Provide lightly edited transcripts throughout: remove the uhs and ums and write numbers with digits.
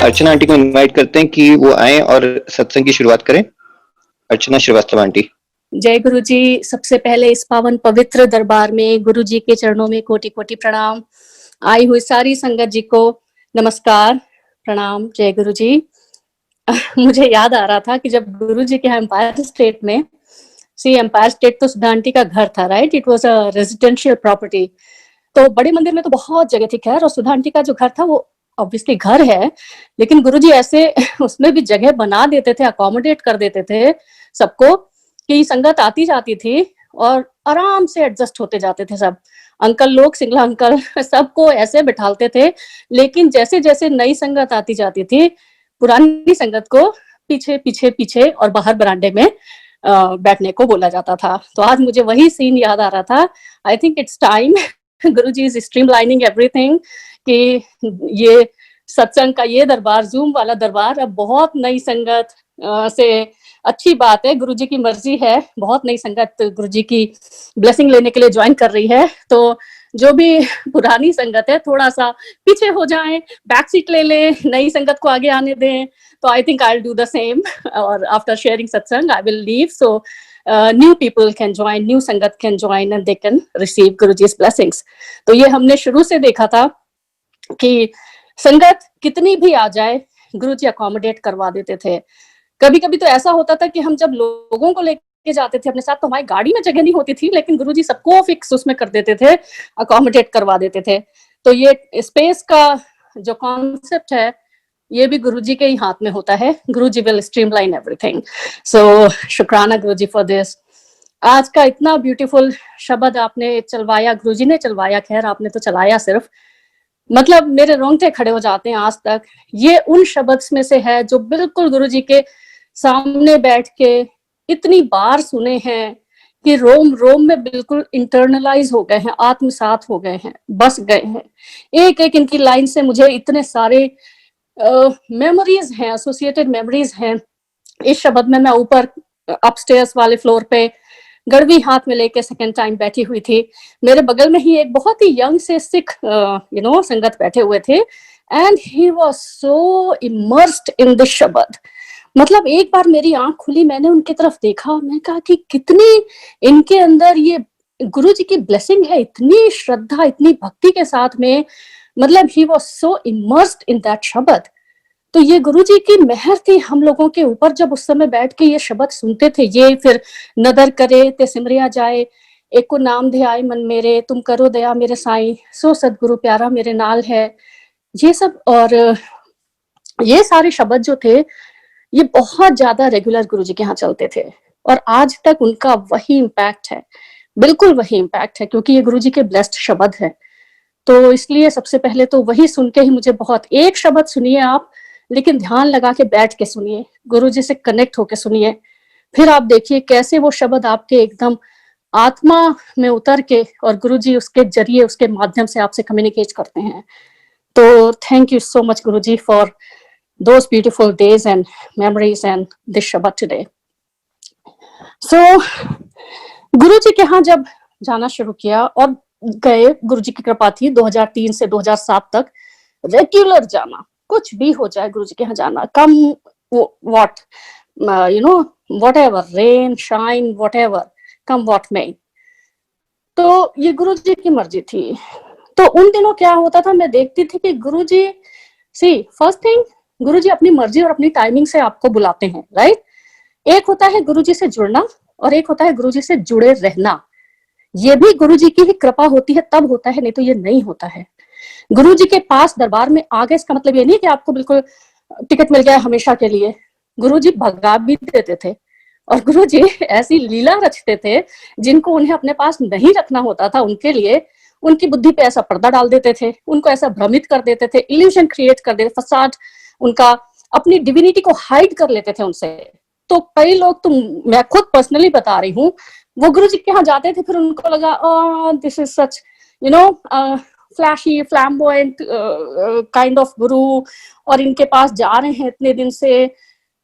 अर्चना aunty को invite करते हैं कि वो आए और सत्संग की शुरुआत करें। अर्चना श्रीवास्तव आंटी। जय गुरु जी। सबसे पहले इस पावन पवित्र दरबार में गुरु जी के चरणों में कोटि कोटि प्रणाम। आई हुई सारी संगत जी को नमस्कार, प्रणाम, जय गुरु जी। मुझे याद आ रहा था कि जब गुरु जी के एम्पायर स्टेट में, एम्पायर स्टेट तो सुधा आंटी का घर था, right? It was a residential property. तो बड़े मंदिर में तो बहुत जगह थी खैर, और सुधा आंटी का जो घर था वो ऑब्वियसली घर है, लेकिन गुरुजी ऐसे उसमें भी जगह बना देते थे, अकोमोडेट कर देते थे सबको, कि संगत आती जाती थी और आराम से एडजस्ट होते जाते थे सब। अंकल लोग, सिंगला अंकल, सबको ऐसे बिठालते थे। लेकिन जैसे जैसे नई संगत आती जाती थी, पुरानी संगत को पीछे पीछे पीछे और बाहर बरामदे में बैठने को बोला जाता था। तो आज मुझे वही सीन याद आ रहा था। I think it's time Guruji is streamlining everything, कि ये सत्संग का ये दरबार, जूम वाला दरबार, अब बहुत नई संगत से अच्छी बात है, गुरुजी की मर्जी है, बहुत नई संगत गुरुजी की ब्लेसिंग लेने के लिए ज्वाइन कर रही है। तो जो भी पुरानी संगत है थोड़ा सा पीछे हो जाएं, बैक सीट ले लें, नई संगत को आगे आने दें। तो I think I will do the same, और आफ्टर शेयरिंग सत्संग I will leave, so new people can join, new संगत can join and they can receive Guruji's blessings। तो ये हमने शुरू से देखा था कि संगत कितनी भी आ जाए गुरुजी अकोमोडेट करवा देते थे। कभी कभी तो ऐसा होता था कि हम जब लोगों को लेके जाते थे अपने साथ, तो हमारी गाड़ी में जगह नहीं होती थी, लेकिन गुरुजी सबको फिक्स उसमें कर देते थे, अकोमोडेट करवा देते थे। तो ये स्पेस का जो कॉन्सेप्ट है, ये भी गुरुजी के ही हाथ में होता है। गुरुजी विल स्ट्रीमलाइन एवरीथिंग। सो शुक्राना गुरुजी फॉर दिस। आज का इतना ब्यूटीफुल शब्द आपने चलवाया, गुरुजी ने चलवाया, खैर आपने तो चलाया सिर्फ, मतलब मेरे रोंगटे खड़े हो जाते हैं आज तक। ये उन शब्द में से है जो बिल्कुल गुरुजी के सामने बैठ के इतनी बार सुने हैं कि रोम रोम में बिल्कुल इंटरनलाइज हो गए हैं, आत्मसात हो गए हैं, बस गए हैं। एक एक इनकी लाइन से मुझे इतने सारे मेमोरीज हैं, एसोसिएटेड मेमोरीज हैं इस शब्द में। मैं ऊपर अपस्टेयर्स वाले फ्लोर पे गड़वी हाथ में लेके सेकेंड टाइम बैठी हुई थी। मेरे बगल में ही एक बहुत ही यंग से सिख संगत बैठे हुए थे, and he was so immersed in this शब्द। मतलब एक बार मेरी आंख खुली, मैंने उनकी तरफ देखा, मैं कहा कि कितनी इनके अंदर ये गुरु जी की ब्लेसिंग है, इतनी श्रद्धा, इतनी भक्ति के साथ में। मतलब he was so immersed in that शब्द। तो ये गुरुजी की मेहर थी हम लोगों के ऊपर, जब उस समय बैठ के ये शब्द सुनते थे। ये फिर नदर करे ते सिमरिया जाए, एक को नाम ध्याय मन मेरे, तुम करो दया मेरे साईं, सो सदगुरु प्यारा मेरे नाल है, ये सब। और ये सारे शब्द जो थे, ये बहुत ज्यादा रेगुलर गुरुजी के यहाँ चलते थे, और आज तक उनका वही इम्पैक्ट है, बिल्कुल वही इम्पैक्ट है, क्योंकि ये गुरुजी के ब्लेस्ड शब्द है। तो इसलिए सबसे पहले तो वही सुन के ही मुझे बहुत, एक शब्द सुनिए आप, लेकिन ध्यान लगा के बैठ के सुनिए, गुरुजी से कनेक्ट होके सुनिए, फिर आप देखिए कैसे वो शब्द आपके एकदम आत्मा में उतर के, और गुरुजी उसके जरिए, उसके माध्यम से आपसे कम्युनिकेट करते हैं। तो thank you so much Guruji for those beautiful days and memories and this शब्द टुडे। सो गुरुजी के यहाँ जब जाना शुरू किया और गए, गुरुजी की कृपा थी 2003 से 2007 तक रेगुलर जाना, कुछ भी हो जाए गुरुजी के यहाँ जाना, come what whatever, rain shine whatever, come what में। तो ये गुरुजी की मर्जी थी। तो उन दिनों क्या होता था, मैं देखती थी कि गुरुजी, फर्स्ट थिंग, गुरुजी अपनी मर्जी और अपनी टाइमिंग से आपको बुलाते हैं, राइट? एक होता है गुरुजी से जुड़ना, और एक होता है गुरुजी से जुड़े रहना। ये भी गुरुजी की ही कृपा होती है तब होता है, नहीं तो ये नहीं होता है। गुरुजी के पास दरबार में आ गए, इसका मतलब ये नहीं कि आपको बिल्कुल टिकट मिल गया हमेशा के लिए। गुरुजी भगा भी देते थे, और गुरुजी ऐसी लीला रचते थे जिनको उन्हें अपने पास नहीं रखना होता था, उनके लिए उनकी बुद्धि पे ऐसा पर्दा डाल देते थे, उनको ऐसा भ्रमित कर देते थे, इल्यूजन क्रिएट कर देते, फसाड उनका, अपनी डिविनिटी को हाइड कर लेते थे उनसे। तो कई लोग, तो मैं खुद पर्सनली बता रही हूँ, वो गुरुजी के यहाँ जाते थे, फिर उनको लगा this is such flashy flamboyant kind of guru, और इनके पास जा रहे हैं इतने दिन से।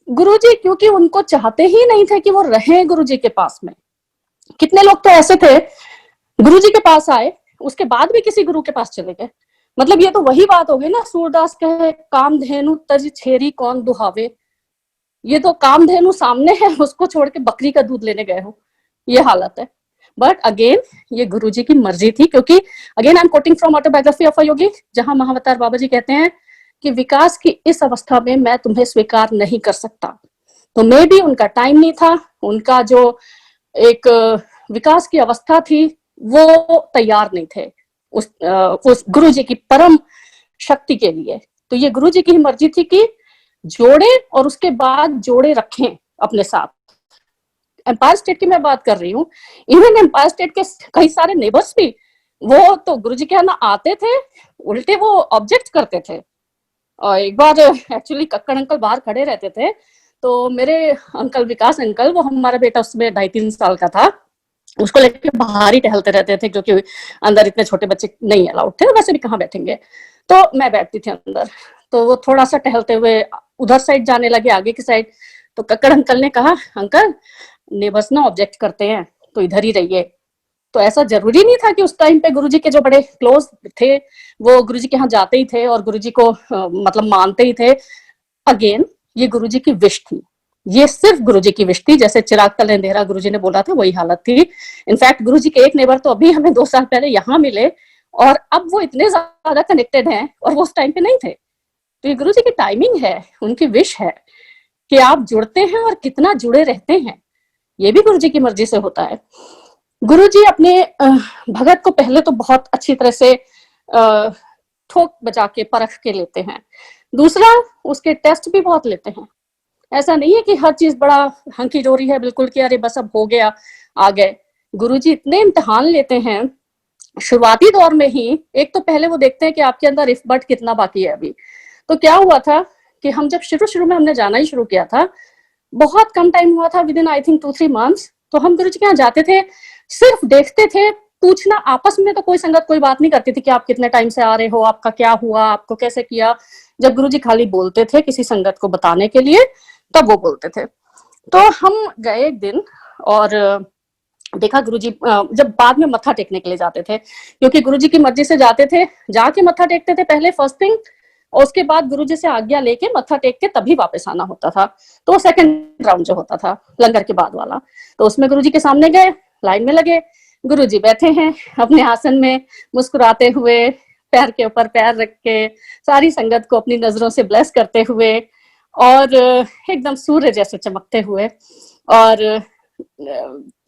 गुरुजी क्योंकि उनको चाहते ही नहीं थे कि वो रहें गुरुजी के पास में। कितने लोग तो ऐसे थे, गुरुजी के पास आए, उसके बाद भी किसी गुरु के पास चले गए, मतलब ये तो वही बात हो गई ना, सूरदास कहे कामधेनु तज छेरी कौन दुहावे। ये तो कामधेनु सामने है, उसको छोड़ के बकरी का दूध लेने गए हो, ये हालत है। बट अगेन ये गुरुजी की मर्जी थी, क्योंकि again I am quoting from autobiography of a yogi, जहां महावतार बाबा जी कहते हैं कि विकास की इस अवस्था में मैं तुम्हें स्वीकार नहीं कर सकता। तो मे भी उनका टाइम नहीं था, उनका जो एक विकास की अवस्था थी वो तैयार नहीं थे उस गुरु जी की परम शक्ति के लिए। तो ये गुरु जी की मर्जी थी कि जोड़े और उसके बाद जोड़े रखें अपने साथ। एम्पायर स्टेट की मैं बात कर रही हूँ, इवन एम्पायर स्टेट के कई सारे नेबर्स भी, वो तो गुरु जी के यहाँ ना आते थे, उल्टे वो ऑब्जेक्ट करते थे। और एक बार एक्चुअली कक्कड़ अंकल बाहर खड़े रहते थे, तो मेरे अंकल विकास अंकल, वो हमारा बेटा उसमें 2.5-3 साल का था, उसको लेके बाहर ही टहलते रहते थे, क्योंकि अंदर इतने छोटे बच्चे नहीं अलाउड थे, वैसे भी कहाँ बैठेंगे। तो मैं बैठती थी अंदर, तो वो थोड़ा सा टहलते हुए उधर साइड जाने लगे, आगे की साइड। तो कक्कड़ अंकल ने कहा, अंकल नेबर्स ना ऑब्जेक्ट करते हैं, तो इधर ही रहिए। तो ऐसा जरूरी नहीं था कि उस टाइम पे गुरुजी के जो बड़े क्लोज थे वो गुरुजी के यहाँ जाते ही थे और गुरुजी को मतलब मानते ही थे। अगेन ये गुरुजी की विश थी, ये सिर्फ गुरुजी की विश थी। जैसे चिराग तले अंधेरा गुरुजी ने बोला था, वही हालत थी। इनफैक्ट गुरुजी के एक नेबर तो अभी हमें 2 साल पहले यहाँ मिले, और अब वो इतने ज्यादा कनेक्टेड हैं, और वो उस टाइम पे नहीं थे। तो ये गुरुजी की टाइमिंग है, उनकी विश है कि आप जुड़ते हैं और कितना जुड़े रहते हैं, ये भी गुरुजी की मर्जी से होता है। गुरुजी अपने भगत को पहले तो बहुत अच्छी तरह से ठोक बजा के परख के लेते हैं। दूसरा, उसके टेस्ट भी बहुत लेते हैं। ऐसा नहीं है कि हर चीज बड़ा हंकी डोरी है बिल्कुल कि अरे बस अब हो गया, आ गए। गुरुजी इतने इम्तिहान लेते हैं शुरुआती दौर में ही। एक तो पहले वो देखते हैं कि आपके अंदर इफ बट कितना बाकी है अभी। तो क्या हुआ था कि हम जब शुरू में हमने जाना ही शुरू किया था, बहुत कम टाइम हुआ था, with in I think 2-3 months, तो हम गुरुजी के यहाँ जाते थे, सिर्फ देखते थे, पूछना आपस में तो कोई संगत कोई बात नहीं करती थी कि आप कितने टाइम से आ रहे हो, आपका क्या हुआ, आपको कैसे किया। जब गुरुजी खाली बोलते थे किसी संगत को बताने के लिए, तब वो बोलते थे। तो हम गए एक दिन और देखा गुरुजी जब बाद में मत्था टेकने के लिए जाते थे, क्योंकि गुरुजी की मर्जी से जाते थे, जाके मत्था टेकते थे पहले फर्स्ट थिंग, और उसके बाद गुरुजी से आज्ञा लेके मत्था टेक के तभी वापस आना होता था। तो सेकंड राउंड जो होता था लंगर के बाद वाला, तो उसमें गुरुजी के सामने गए, लाइन में लगे, गुरुजी बैठे हैं अपने आसन में, मुस्कुराते हुए, पैर के ऊपर पैर रख के, सारी संगत को अपनी नजरों से ब्लेस करते हुए, और एकदम सूर्य जैसे चमकते हुए। और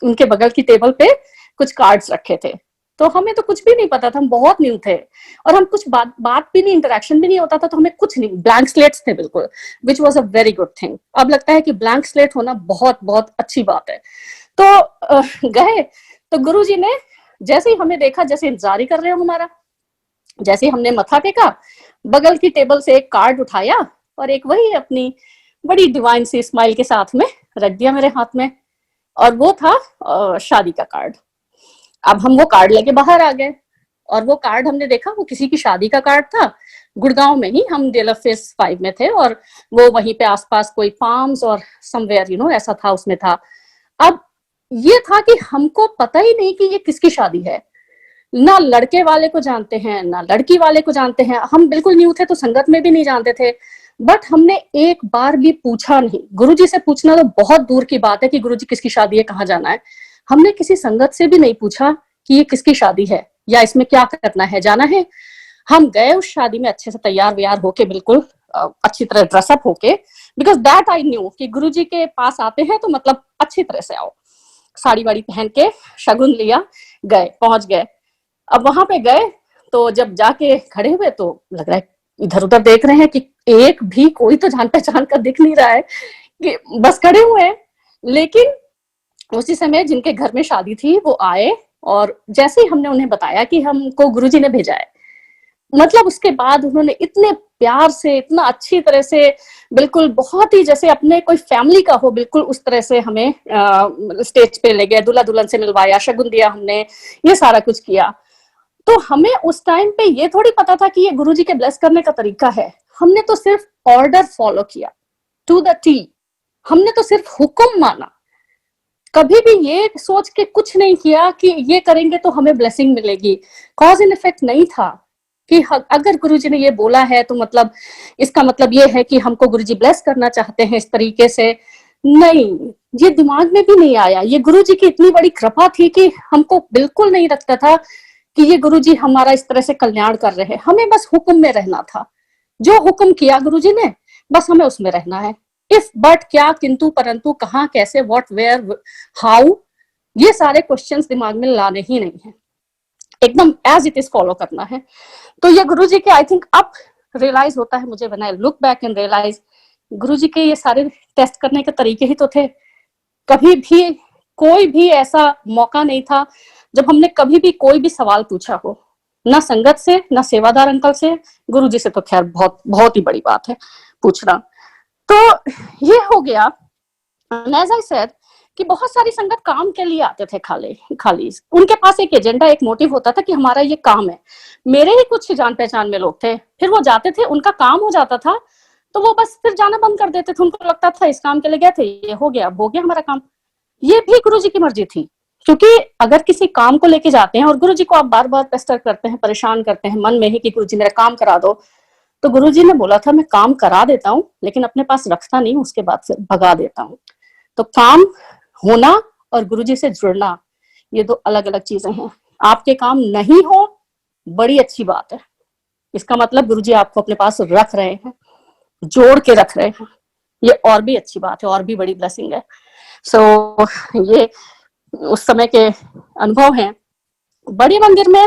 उनके बगल की टेबल पे कुछ कार्ड्स रखे थे। तो हमें तो कुछ भी नहीं पता था, हम बहुत न्यू थे, और हम कुछ बात भी नहीं, इंटरेक्शन भी नहीं होता था, तो हमें कुछ नहीं, ब्लैंक स्लेट्स थे बिल्कुल, which was a very good thing. अब लगता है कि ब्लैंक स्लेट होना बहुत बहुत अच्छी बात है। तो गए, तो गुरुजी ने जैसे ही हमें देखा, जैसे इंतजार ही कर रहे हो हमारा, जैसे ही हमने मत्था टेका, बगल की टेबल से एक कार्ड उठाया और एक वही अपनी बड़ी डिवाइन सी स्माइल के साथ में रख दिया मेरे हाथ में, और वो था शादी का कार्ड। अब हम वो कार्ड लेके बाहर आ गए, और वो कार्ड हमने देखा, वो किसी की शादी का कार्ड था, गुड़गांव में ही, हम डेलर फेस 5 में थे, और वो वहीं पे आसपास कोई फार्म्स और समवेयर यू नो ऐसा था, उसमें था। अब ये था कि हमको पता ही नहीं कि ये किसकी शादी है, ना लड़के वाले को जानते हैं ना लड़की वाले को जानते हैं, हम बिल्कुल न्यू थे तो संगत में भी नहीं जानते थे। बट हमने एक बार भी पूछा नहीं, गुरुजी से पूछना तो बहुत दूर की बात है कि गुरुजी किसकी शादी है, कहाँ जाना है, हमने किसी संगत से भी नहीं पूछा कि ये किसकी शादी है या इसमें क्या करना है, जाना है। हम गए उस शादी में अच्छे से तैयार व्यार होके, बिल्कुल अच्छी तरह ड्रेसअप होके, बिकॉज दैट आई न्यू कि गुरुजी के पास आते हैं तो मतलब अच्छी तरह से आओ, साड़ी वाड़ी पहन के शगुन लिया, गए, पहुंच गए। अब वहां पे गए तो जब जाके खड़े हुए तो लग रहा है इधर उधर देख रहे हैं कि एक भी कोई तो जान पहचान का दिख नहीं रहा है, कि बस खड़े हुए हैं। लेकिन उसी समय जिनके घर में शादी थी वो आए, और जैसे ही हमने उन्हें बताया कि हमको गुरुजी ने भेजा है, मतलब उसके बाद उन्होंने इतने प्यार से, इतना अच्छी तरह से, बिल्कुल बहुत ही जैसे अपने कोई फैमिली का हो, बिल्कुल उस तरह से हमें स्टेज पे ले गए, दूल्हा दुल्हन से मिलवाया, शगुन दिया हमने, ये सारा कुछ किया। तो हमें उस टाइम पे ये थोड़ी पता था कि ये गुरुजी के ब्लेस करने का तरीका है, हमने तो सिर्फ ऑर्डर फॉलो किया टू द टी, हमने तो सिर्फ हुक्म माना, कभी भी ये सोच के कुछ नहीं किया कि ये करेंगे तो हमें ब्लेसिंग मिलेगी, कॉज एंड इफेक्ट नहीं था। कि अगर गुरुजी ने ये बोला है तो मतलब इसका मतलब ये है कि हमको गुरुजी ब्लेस करना चाहते हैं इस तरीके से। नहीं, ये दिमाग में भी नहीं आया। ये गुरुजी की इतनी बड़ी कृपा थी कि हमको बिल्कुल नहीं लगता था कि ये गुरुजी हमारा इस तरह से कल्याण कर रहे हैं। हमें बस हुक्म में रहना था, जो हुक्म किया गुरुजी ने बस हमें उसमें रहना है। इफ, बट, क्या, किंतु, परंतु, कहाँ, कैसे, व्हाट, वेयर, हाउ, ये सारे क्वेश्चंस दिमाग में लाने ही नहीं है, एकदम एज इट इज फॉलो करना है। तो ये गुरुजी के आई थिंक अब रियलाइज होता है मुझे, when I look back and realise Guruji के ये सारे टेस्ट करने के तरीके ही तो थे। कभी भी कोई भी ऐसा मौका नहीं था जब हमने कभी भी कोई भी सवाल पूछा हो, ना संगत से, ना सेवादार अंकल से, गुरुजी से तो खैर बहुत बहुत ही बड़ी बात है पूछना। तो ये हो गया। एज आई सेड कि बहुत सारी संगत काम के लिए आते थे, खाली उनके पास एक एजेंडा, एक मोटिव होता था कि हमारा ये काम है। मेरे ही कुछ जान पहचान में लोग थे, फिर वो जाते थे, उनका काम हो जाता था तो वो बस फिर जाना बंद कर देते थे। उनको लगता था इस काम के लिए गए थे, ये हो गया हमारा काम। ये भी गुरुजी की मर्जी थी, क्योंकि अगर किसी काम को लेके जाते हैं और गुरुजी को आप बार बार पेस्टर करते हैं, परेशान करते हैं मन में ही कि गुरुजी मेरा काम करा दो, तो गुरुजी ने बोला था मैं काम करा देता हूँ लेकिन अपने पास रखता नहीं, उसके बाद फिर भगा देता हूँ। तो काम होना और गुरुजी से जुड़ना ये दो अलग अलग चीजें हैं। आपके काम नहीं हो, बड़ी अच्छी बात है, इसका मतलब गुरुजी आपको अपने पास रख रहे हैं, जोड़ के रख रहे हैं, ये और भी अच्छी बात है, और भी बड़ी ब्लेसिंग है। सो ये उस समय के अनुभव हैं। बड़े मंदिर में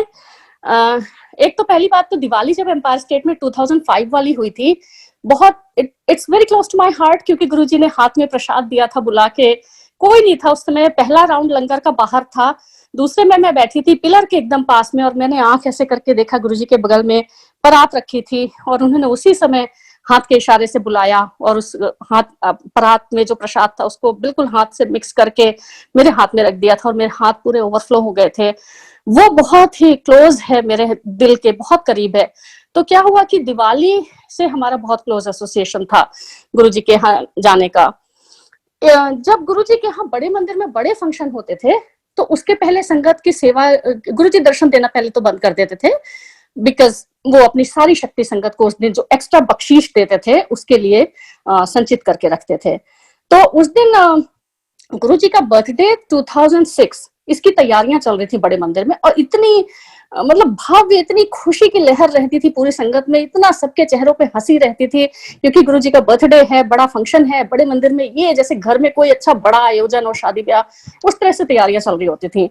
एक तो पहली बात तो दिवाली जब एम्पायर स्टेट में 2005 वाली हुई थी, बहुत it's very close to my heart, क्योंकि गुरुजी ने हाथ में प्रसाद दिया था बुला के। कोई नहीं था उस समय, पहला राउंड लंगर का बाहर था, दूसरे में मैं बैठी थी पिलर के एकदम पास में, और मैंने आंख ऐसे करके देखा, गुरुजी के बगल में परात रखी थी और उन्होंने उसी समय हाथ के इशारे से बुलाया और उस हाथ परात में जो प्रसाद था उसको बिल्कुल हाथ से मिक्स करके मेरे हाथ में रख दिया था और मेरे हाथ पूरे ओवरफ्लो हो गए थे। वो बहुत ही क्लोज है, मेरे दिल के बहुत करीब है। तो क्या हुआ कि दिवाली से हमारा बहुत क्लोज एसोसिएशन था गुरुजी के यहाँ जाने का। जब गुरुजी के यहाँ बड़े मंदिर में बड़े फंक्शन होते थे तो उसके पहले संगत की सेवा, गुरुजी दर्शन देना पहले तो बंद कर देते थे, बिकॉज वो अपनी सारी शक्ति संगत को उस दिन जो एक्स्ट्रा बख्शीश देते थे उसके लिए संचित करके रखते थे। तो उस दिन गुरुजी का बर्थडे 2006, इसकी तैयारियां चल रही थी बड़े मंदिर में, और इतनी मतलब भव्य, इतनी खुशी की लहर रहती थी पूरी संगत में, इतना सबके चेहरों पे हंसी रहती थी, क्योंकि गुरुजी का बर्थडे है, बड़ा फंक्शन है बड़े मंदिर में, ये जैसे घर में कोई अच्छा बड़ा आयोजन और शादी ब्याह उस तरह से तैयारियां चल रही होती थी।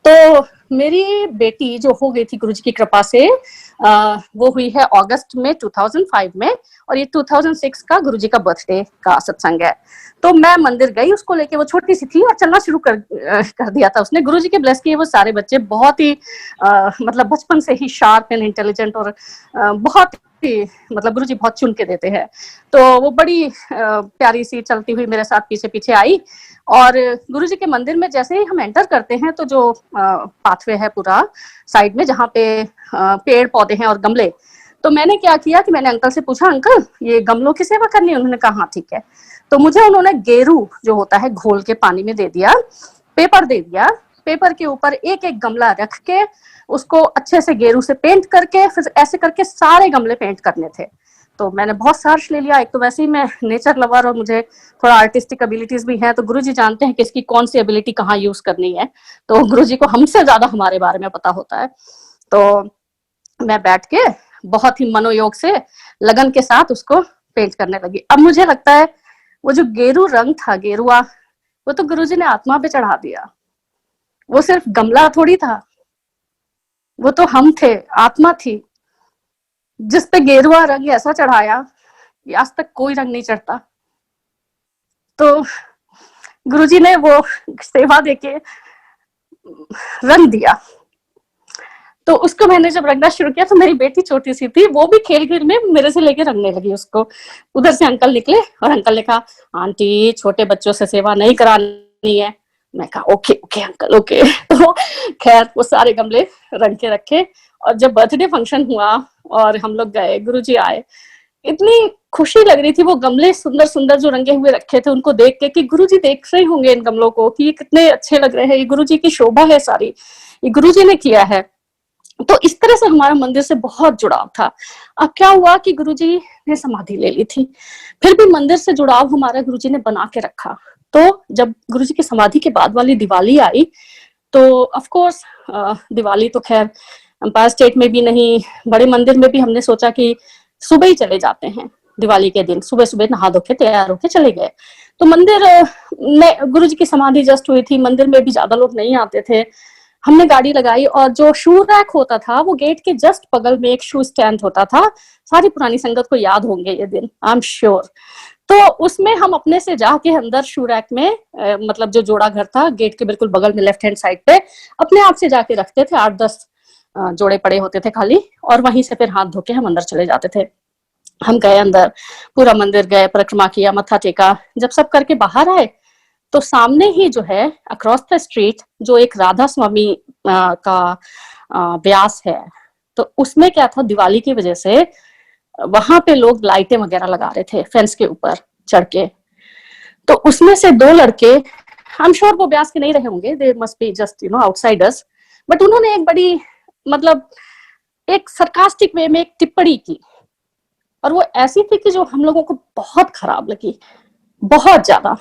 तो मेरी बेटी जो हो गई थी गुरुजी की कृपा से, वो हुई है अगस्त में 2005 में, और ये 2006 का गुरुजी का बर्थडे का सत्संग है। तो मैं मंदिर गई उसको लेके, वो छोटी सी थी और चलना शुरू कर दिया था उसने। गुरुजी के ब्लेस किए वो सारे बच्चे बहुत ही मतलब बचपन से ही शार्प एंड इंटेलिजेंट, और बहुत ही मतलब गुरुजी बहुत चुन के देते हैं। तो वो बड़ी प्यारी सी चलती हुई मेरे साथ पीछे पीछे आई, और गुरुजी के मंदिर में जैसे ही हम एंटर करते हैं तो जो पाथवे है पूरा साइड में, जहाँ पे पेड़ पौधे हैं और गमले, तो मैंने क्या किया कि मैंने अंकल से पूछा, अंकल ये गमलों की सेवा करनी है? उन्होंने कहा हाँ ठीक है। तो मुझे उन्होंने गेरू जो होता है घोल के पानी में दे दिया, पेपर दे दिया, पेपर के ऊपर एक एक गमला रख के उसको अच्छे से गेरू से पेंट करके, फिर ऐसे करके सारे गमले पेंट करने थे। तो मैंने बहुत सर्च ले लिया, एक तो वैसे ही मैं नेचर लवर और मुझे थोड़ा आर्टिस्टिक एबिलिटीज भी हैं, तो गुरुजी जानते हैं कि इसकी कौन सी एबिलिटी कहाँ यूज करनी है, तो गुरुजी को हमसे ज्यादा हमारे बारे में पता होता है। तो मैं बैठ के बहुत ही मनोयोग से लगन के साथ उसको पेंट करने लगी। अब मुझे लगता है वो जो गेरू रंग था, गेरुआ, वो तो गुरुजी ने आत्मा पे चढ़ा दिया। वो सिर्फ गमला थोड़ी था, वो तो हम थे, आत्मा थी जिस पे गेरुआ रंग ऐसा चढ़ाया कि आज तक कोई रंग नहीं चढ़ता। तो गुरुजी ने वो सेवा देके रंग दिया। तो उसको मैंने जब रंगना शुरू किया तो मेरी बेटी छोटी सी थी, वो भी खेल खेल में मेरे से लेके रंगने लगी उसको। उधर से अंकल निकले और अंकल ने कहा, आंटी छोटे बच्चों से सेवा नहीं करानी है। मैं कहा ओके ओके अंकल ओके। तो खैर वो सारे गमले रंग के रखे, और जब बर्थडे फंक्शन हुआ और हम लोग गए, गुरुजी आए, इतनी खुशी लग रही थी। वो गमले सुंदर सुंदर जो रंगे हुए रखे थे उनको देख के कि गुरुजी देख रहे होंगे इन गमलों को कि ये कितने अच्छे लग रहे हैं, ये गुरुजी की शोभा है सारी, ये गुरुजी ने किया है। तो इस तरह से हमारा मंदिर से बहुत जुड़ाव था। अब क्या हुआ कि गुरुजी ने समाधि ले ली थी, फिर भी मंदिर से जुड़ाव हमारा गुरुजी ने बना के रखा। तो जब गुरुजी की समाधि के बाद वाली दिवाली आई, तो ऑफ कोर्स दिवाली तो खैर एम्पायर स्टेट में भी नहीं, बड़े मंदिर में भी हमने सोचा कि सुबह ही चले जाते हैं। दिवाली के दिन सुबह सुबह नहा धो के तैयार होके चले गए। तो मंदिर में गुरुजी की समाधि जस्ट हुई थी, मंदिर में भी ज्यादा लोग नहीं आते थे। हमने गाड़ी लगाई और जो शू रैक होता था वो गेट के जस्ट बगल में एक शू स्टैंड होता था। सारी पुरानी संगत को याद होंगे ये दिन, आई एम श्योर। तो उसमें हम अपने से जाके अंदर शू रैक में मतलब जो जोड़ा घर था गेट के बिल्कुल बगल में लेफ्ट हैंड साइड पे अपने आप से जाके रखते थे। 8-10 जोड़े पड़े होते थे खाली, और वहीं से फिर हाथ धो के हम अंदर चले जाते थे। हम गए अंदर, पूरा मंदिर गए, परिक्रमा किया, मत्था टेका। जब सब करके बाहर आए तो सामने ही जो है अक्रॉस द स्ट्रीट जो एक राधा स्वामी का व्यास है, तो उसमें क्या था, दिवाली की वजह से वहां पे लोग लाइटें वगैरह लगा रहे थे फेंस के ऊपर चढ़ के। तो उसमें से 2 लड़के, आई एम श्योर वो ब्यास के नहीं रहे होंगे, they must be just outsiders, but उन्होंने एक बड़ी मतलब एक सरकास्टिक वे में एक टिप्पणी की, और वो ऐसी थी कि जो हम लोगों को बहुत खराब लगी, बहुत ज्यादा।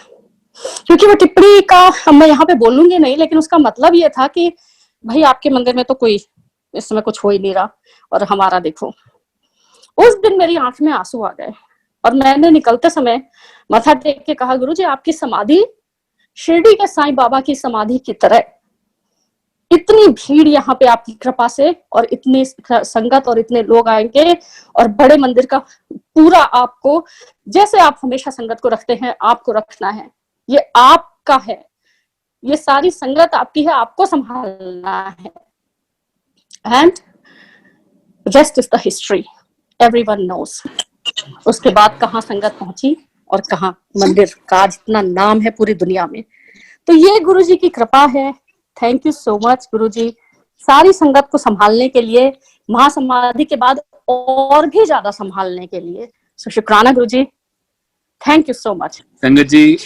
क्योंकि वो टिप्पणी का हम मैं यहाँ पे बोलूंगी नहीं, लेकिन उसका मतलब ये था कि भाई आपके मंदिर में तो कोई इस समय कुछ हो ही नहीं रहा, और हमारा देखो। उस दिन मेरी आंख में आंसू आ गए, और मैंने निकलते समय माथा टेक के कहा, गुरु जी आपकी समाधि शिरडी के साईं बाबा की समाधि की तरह, इतनी भीड़ यहाँ पे आपकी कृपा से, और इतनी संगत और इतने लोग आएंगे, और बड़े मंदिर का पूरा आपको, जैसे आप हमेशा संगत को रखते हैं आपको रखना है, ये आपका है, ये सारी संगत आपकी है, आपको संभालना है। And rest is the history, everyone knows. उसके बाद कहाँ संगत पहुंची और कहाँ मंदिर का आज इतना नाम है पूरी दुनिया में। तो ये गुरुजी की कृपा है। थैंक यू सो मच गुरुजी, सारी संगत को संभालने के लिए, महासमाधि के बाद और भी ज्यादा संभालने के लिए। सो शुक्राना गुरुजी, थैंक यू सो मच। संगत जी,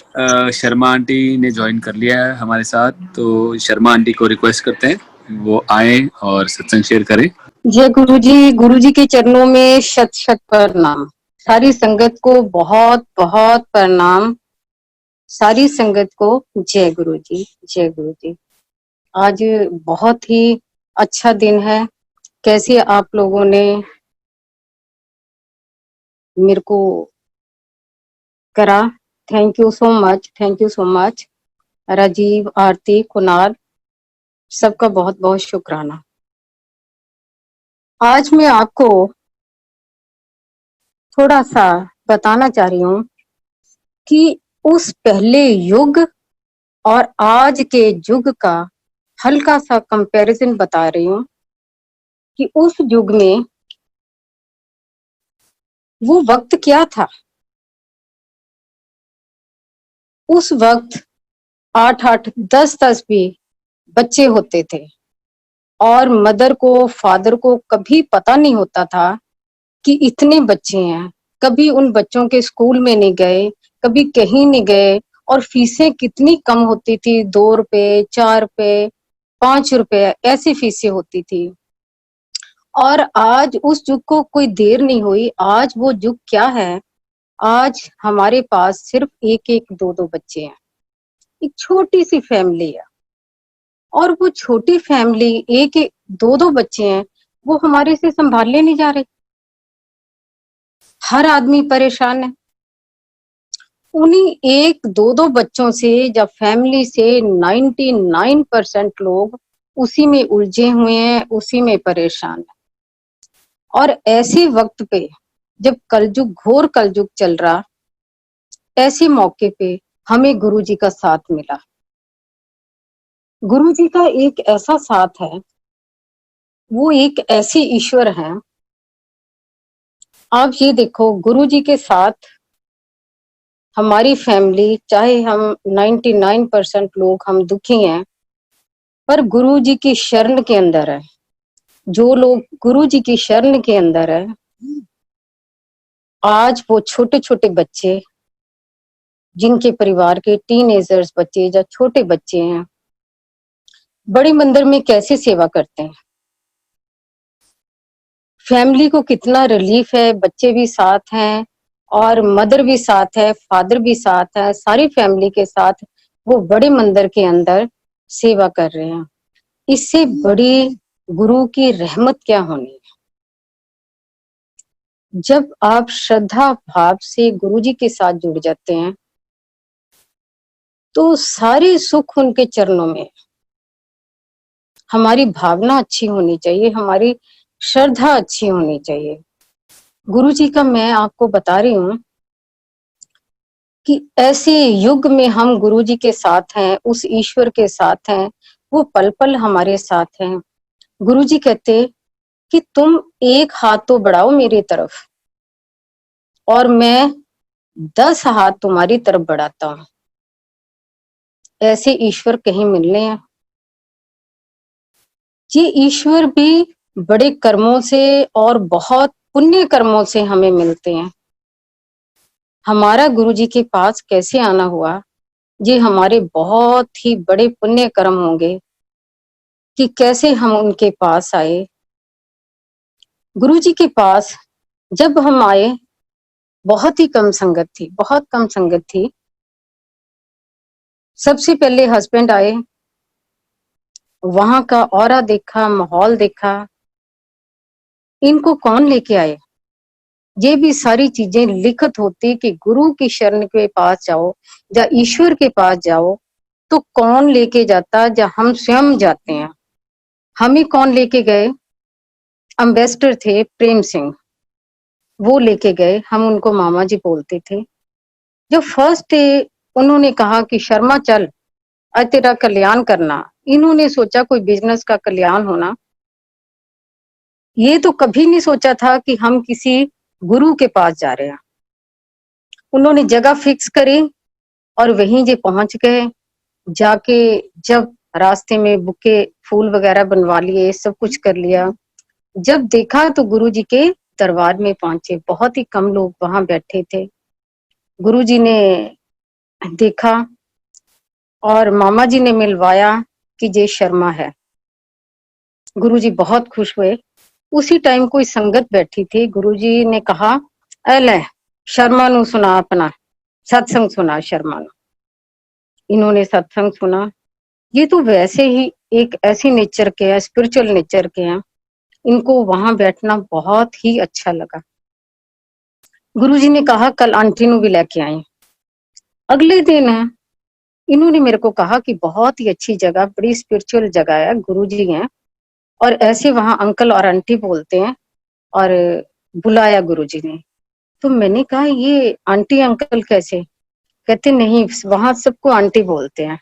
शर्मा आंटी ने ज्वाइन कर लिया है हमारे साथ, तो शर्मा आंटी को रिक्वेस्ट करते हैं वो आए और सत्संग शेयर करें। जय गुरुजी के चरणों में शत शत प्रणाम। सारी संगत को बहुत बहुत प्रणाम। सारी संगत को जय गुरुजी, जय गुरुजी। आज बहुत ही अच्छा दिन है। कैसे आप लोगों ने मेरे को करा, thank you so much, thank you so much. Rajiv, Aarti, Kunal, सबका बहुत बहुत शुक्राना। आज मैं आपको थोड़ा सा बताना चाह रही हूँ कि उस पहले युग और आज के युग का हल्का सा कंपैरिजन बता रही हूँ कि उस युग में वो वक्त क्या था। उस वक्त 8-8, 10-10 भी बच्चे होते थे, और मदर को, फादर को कभी पता नहीं होता था कि इतने बच्चे हैं। कभी उन बच्चों के स्कूल में नहीं गए, कभी कहीं नहीं गए, और फीसें कितनी कम होती थी, 2 रुपए, 4 रुपए, 5 रुपए, ऐसी फीसें होती थी। और आज उस युग को कोई देर नहीं हुई। आज वो युग क्या है, आज हमारे पास सिर्फ 1-1, 2-2 बच्चे हैं। एक छोटी सी फैमिली है, और वो छोटी फैमिली 1-1, 2-2 बच्चे हैं, वो हमारे से संभालने नहीं जा रहे। हर आदमी परेशान है। उन्हीं 1-2-2 बच्चों से, जब फैमिली से 99% लोग उसी में उलझे हुए हैं, उसी में परेशान है। और ऐसे वक्त पे जब कलयुग, घोर कलयुग चल रहा, ऐसे मौके पे हमें गुरुजी का साथ मिला। गुरुजी का एक ऐसा साथ है, वो एक ऐसे ईश्वर हैं। आप ये देखो, गुरुजी के साथ हमारी फैमिली, चाहे हम 99% लोग हम दुखी हैं, पर गुरुजी की शरण के अंदर है। जो लोग गुरुजी की शरण के अंदर है, आज वो छोटे छोटे बच्चे, जिनके परिवार के टीनेजर्स बच्चे या छोटे बच्चे हैं, बड़े मंदिर में कैसे सेवा करते हैं। फैमिली को कितना रिलीफ है, बच्चे भी साथ हैं और मदर भी साथ है, फादर भी साथ है, सारी फैमिली के साथ वो बड़े मंदिर के अंदर सेवा कर रहे हैं। इससे बड़ी गुरु की रहमत क्या होनी है। जब आप श्रद्धा भाव से गुरु जी के साथ जुड़ जाते हैं तो सारे सुख उनके चरणों में। हमारी भावना अच्छी होनी चाहिए, हमारी श्रद्धा अच्छी होनी चाहिए। गुरु जी का मैं आपको बता रही हूं कि ऐसे युग में हम गुरु जी के साथ हैं, उस ईश्वर के साथ हैं, वो पल पल हमारे साथ हैं। गुरु जी कहते कि तुम एक हाथ तो बढ़ाओ मेरी तरफ और मैं 10 हाथ तुम्हारी तरफ बढ़ाता हूं। ऐसे ईश्वर कहीं मिलने हैं? ये ईश्वर भी बड़े कर्मों से और बहुत पुण्य कर्मों से हमें मिलते हैं। हमारा गुरु जी के पास कैसे आना हुआ, ये हमारे बहुत ही बड़े पुण्य कर्म होंगे कि कैसे हम उनके पास आए। गुरु जी के पास जब हम आए, बहुत ही कम संगत थी, बहुत कम संगत थी। सबसे पहले हस्बैंड आए, वहां का ऑरा देखा, माहौल देखा, इनको कौन लेके आए। ये भी सारी चीजें लिखित होती कि गुरु की शरण के पास जाओ या ईश्वर के पास जाओ तो कौन लेके जाता, या हम स्वयं जाते हैं। हमें कौन लेके गए? एम्बेसडर थे प्रेम सिंह, वो लेके गए। हम उनको मामा जी बोलते थे। जब फर्स्ट डे उन्होंने कहा कि शर्मा चल, आज तेरा कल्याण करना। इन्होंने सोचा कोई बिजनेस का कल्याण होना, ये तो कभी नहीं सोचा था कि हम किसी गुरु के पास जा रहे हैं। उन्होंने जगह फिक्स करी और वहीं जे पहुंच गए। जाके जब रास्ते में बुके फूल वगैरह बनवा लिए, सब कुछ कर लिया। जब देखा तो गुरु जी के दरबार में पहुंचे, बहुत ही कम लोग वहां बैठे थे। गुरु जी ने देखा और मामा जी ने मिलवाया कि जय शर्मा है। गुरु जी बहुत खुश हुए। उसी टाइम कोई संगत बैठी थी। गुरु जी ने कहा, ले शर्मा नु सुना, अपना सत्संग सुना शर्मा नु। इन्होंने सत्संग सुना। ये तो वैसे ही एक ऐसी नेचर के हैं, स्पिरिचुअल नेचर के हैं, इनको वहां बैठना बहुत ही अच्छा लगा। गुरुजी ने कहा कल आंटी नु भी लेके आए। अगले दिन इन्होंने मेरे को कहा कि बहुत ही अच्छी जगह, बड़ी स्पिरिचुअल जगह है, गुरुजी हैं और ऐसे वहां अंकल और आंटी बोलते हैं, और बुलाया गुरुजी ने। तो मैंने कहा ये आंटी अंकल कैसे? कहते नहीं, वहां सबको आंटी बोलते हैं।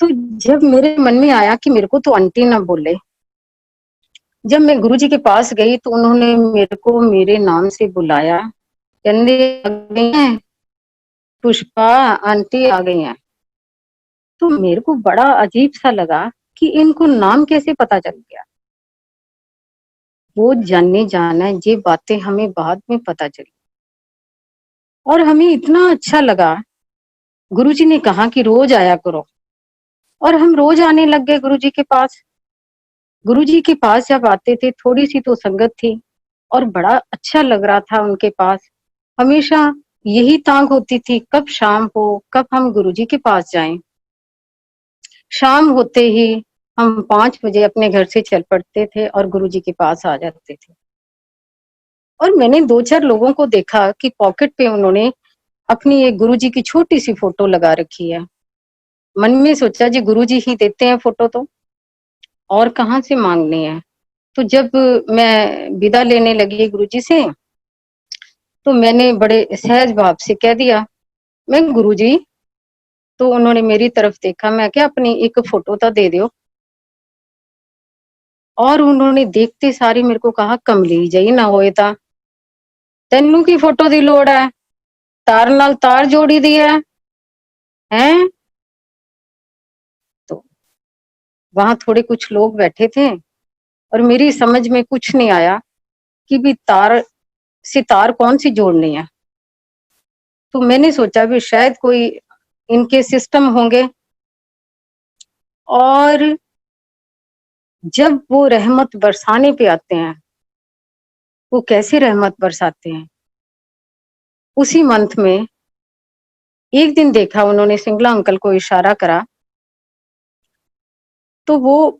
तो जब मेरे मन में आया कि मेरे को तो आंटी ना बोले, जब मैं गुरुजी के पास गई तो उन्होंने मेरे को मेरे नाम से बुलाया। कहने आ गई हैं पुष्पा, आंटी आ गई हैं। तो मेरे को बड़ा अजीब सा लगा कि इनको नाम कैसे पता चल गया। वो जानने जाना है, ये बातें हमें बाद में पता चली और हमें इतना अच्छा लगा। गुरुजी ने कहा कि रोज आया करो और हम रोज आने लग गए गुरुजी के पास। गुरुजी के पास जब आते थे, थोड़ी सी तो संगत थी और बड़ा अच्छा लग रहा था उनके पास। हमेशा यही तांग होती थी कब शाम हो, कब हम गुरुजी के पास जाएं। शाम होते ही हम 5 बजे अपने घर से चल पड़ते थे और गुरुजी के पास आ जाते थे। और मैंने 2-4 लोगों को देखा कि पॉकेट पे उन्होंने अपनी एक गुरुजी की छोटी सी फोटो लगा रखी है। मन में सोचा जी गुरुजी ही देते हैं फोटो, तो और कहाँ से मांगनी है। तो जब मैं विदा लेने लगी गुरुजी से, तो मैंने बड़े सहज भाव से कह दिया, मैं गुरुजी। तो उन्होंने मेरी तरफ देखा, मैं क्या अपनी एक फोटो तो दे दो। और उन्होंने देखते सारी मेरे को कहा, कमली जही ना होए ता तेनू की फोटो दी लोड़ है, तार नाल तार जोड़ी दी है हैं। तो वहां थोड़े कुछ लोग बैठे थे और मेरी समझ में कुछ नहीं आया कि भी तार से तार कौन सी जोड़नी है। तो मैंने सोचा भी शायद कोई इनके सिस्टम होंगे। और जब वो रहमत बरसाने पे आते हैं वो कैसे रहमत बरसाते हैं। उसी मंथ में एक दिन देखा उन्होंने, सिंगला अंकल को इशारा करा तो वो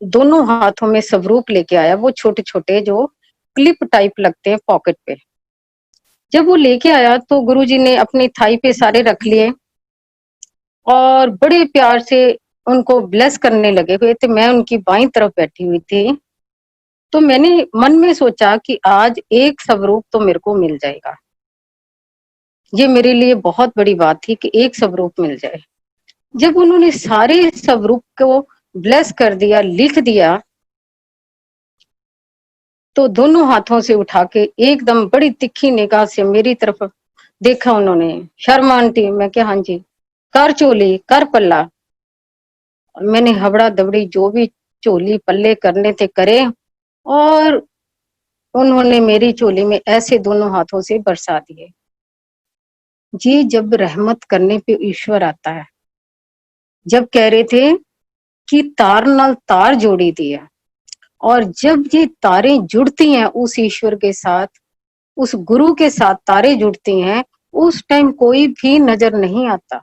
दोनों हाथों में स्वरूप लेके आया, वो छोटे छोटे जो क्लिप टाइप लगते हैं पॉकेट पे। जब वो लेके आया तो गुरुजी ने अपनी थाई पे सारे रख लिए और बड़े प्यार से उनको ब्लेस करने लगे हुए थे। मैं उनकी बाईं तरफ बैठी हुई थी, तो मैंने मन में सोचा कि आज एक स्वरूप तो मेरे को मिल जाएगा। ये मेरे लिए बहुत बड़ी बात थी कि एक स्वरूप मिल जाए। जब उन्होंने सारे स्वरूप को ब्लेस कर दिया, लिख दिया, तो दोनों हाथों से उठा के एकदम बड़ी तिखी निगाह से मेरी तरफ देखा उन्होंने। शर्मा आंटी, मैं क्या, हाँ जी, कर चोली कर पल्ला। मैंने हबड़ा दबड़ी जो भी चोली पल्ले करने थे करे, और उन्होंने मेरी चोली में ऐसे दोनों हाथों से बरसा दिए। जी, जब रहमत करने पे ईश्वर आता है, जब कह रहे थे कि तार नाल तार जोड़ी दिया, और जब ये तारें जुड़ती हैं उस ईश्वर के साथ, उस गुरु के साथ तारें जुड़ती हैं, उस टाइम कोई भी नजर नहीं आता।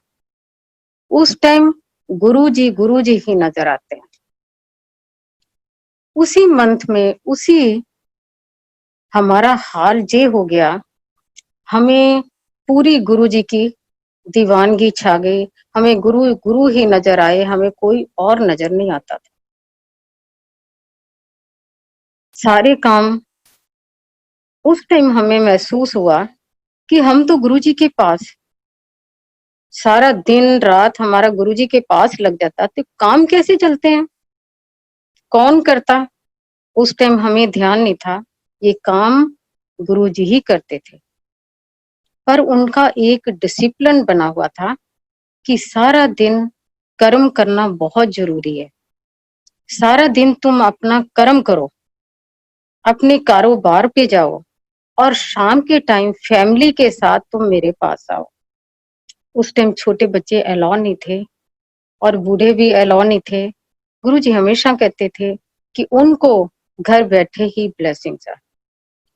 उस टाइम गुरु जी ही नजर आते हैं। उसी मंथ में उसी हमारा हाल जे हो गया, हमें पूरी गुरु जी की दीवानगी छा गई। हमें गुरु ही नजर आए, हमें कोई और नजर नहीं आता था। सारे काम उस टाइम हमें महसूस हुआ कि हम तो गुरु जी के पास सारा दिन रात हमारा गुरु जी के पास लग जाता, तो काम कैसे चलते हैं, कौन करता। उस टाइम हमें ध्यान नहीं था, ये काम गुरु जी ही करते थे। पर उनका एक डिसिप्लिन बना हुआ था कि सारा दिन कर्म करना बहुत जरूरी है। सारा दिन तुम अपना कर्म करो, अपने कारोबार पे जाओ, और शाम के टाइम फैमिली के साथ तुम मेरे पास आओ। उस टाइम छोटे बच्चे अलाउ नहीं थे और बूढ़े भी अलाउ नहीं थे। गुरुजी हमेशा कहते थे कि उनको घर बैठे ही ब्लेसिंग्स आ।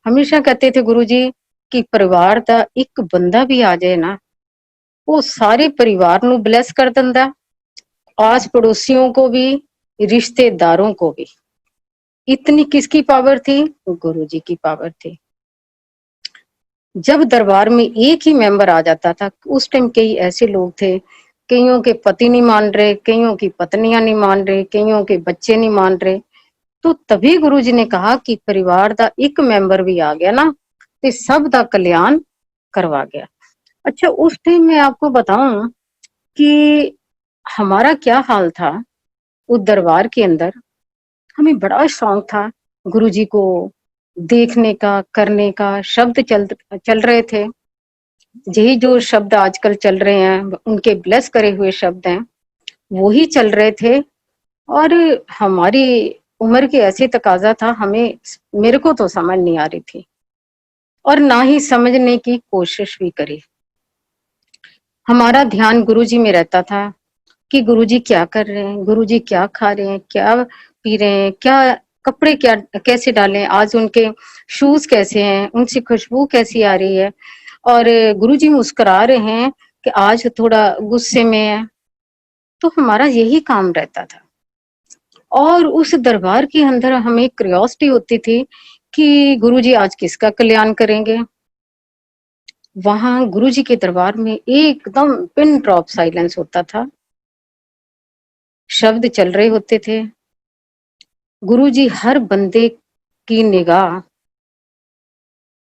हमेशा कहते थे गुरुजी कि परिवार का एक बंदा भी आ जाए ना, वो सारे परिवार ਨੂੰ ब्लेस कर ਦਿੰਦਾ, आस पड़ोसियों को भी, रिश्तेदारों को भी। इतनी किसकी पावर थी? गुरुजी की पावर थी। जब दरबार में एक ही मेंबर आ जाता था, उस टाइम कई ऐसे लोग थे, कईयों के पति नहीं मान रहे, कईयों की पत्नियां नहीं मान रहे, कईयों के बच्चे नहीं मान रहे, तो तभी गुरुजी ने कहा कि परिवार का एक मेंबर भी आ गया ना, तो सब का कल्याण करवा गया। अच्छा, उस टाइम मैं आपको बताऊं कि हमारा क्या हाल था उस दरबार के अंदर। हमें बड़ा शौक था गुरुजी को देखने का, करने का। शब्द चल रहे थे, यही जो शब्द आजकल चल रहे हैं, उनके ब्लेस करे हुए शब्द हैं, वो ही चल रहे थे। और हमारी उम्र के ऐसे तकाजा था, हमें, मेरे को तो समझ नहीं आ रही थी और ना ही समझने की कोशिश भी करी। हमारा ध्यान गुरुजी में रहता था कि गुरुजी क्या कर रहे हैं, गुरुजी क्या खा रहे हैं, क्या पी रहे हैं, क्या कपड़े क्या कैसे डालें, आज उनके शूज कैसे हैं, उनसे खुशबू कैसी आ रही है। और गुरुजी मुस्कुरा रहे हैं कि आज थोड़ा गुस्से में है। तो हमारा यही काम रहता था। और उस दरबार के अंदर हमें क्यूरियोसिटी होती थी कि गुरुजी आज किसका कल्याण करेंगे। वहां गुरुजी के दरबार में एकदम पिन ड्रॉप साइलेंस होता था, शब्द चल रहे होते थे। गुरुजी हर बंदे की निगाह,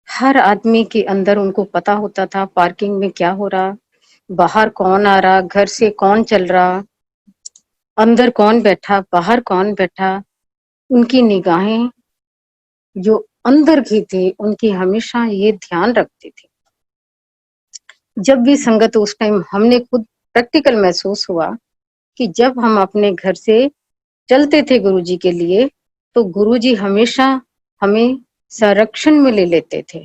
हर आदमी के अंदर उनको पता होता था पार्किंग में क्या हो रहा, बाहर कौन आ रहा, घर से कौन चल रहा, अंदर कौन बैठा, बाहर कौन बैठा। उनकी निगाहें जो अंदर की थी, उनकी हमेशा ये ध्यान रखती थी। जब भी संगत, उस टाइम हमने खुद प्रैक्टिकल महसूस हुआ कि जब हम अपने घर से चलते थे गुरुजी के लिए, तो गुरुजी हमेशा हमें संरक्षण में ले लेते थे।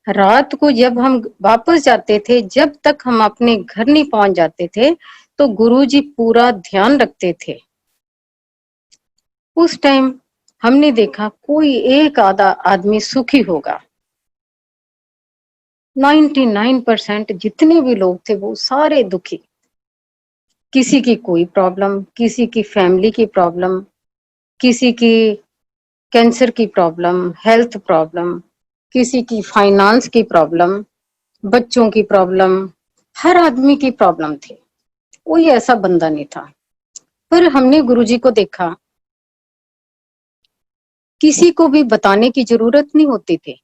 रात को जब हम वापस जाते थे, जब तक हम अपने घर नहीं पहुंच जाते थे, तो गुरुजी पूरा ध्यान रखते थे। उस टाइम हमने देखा कोई एक आधा आदमी सुखी होगा, 99% जितने भी लोग थे वो सारे दुखी। किसी की कोई प्रॉब्लम, किसी की फैमिली की प्रॉब्लम, किसी की कैंसर की प्रॉब्लम, हेल्थ प्रॉब्लम, किसी की फाइनेंस की प्रॉब्लम, बच्चों की प्रॉब्लम, हर आदमी की प्रॉब्लम थी। कोई ऐसा बंदा नहीं था। पर हमने गुरुजी को देखा, किसी को भी बताने की जरूरत नहीं होती थी।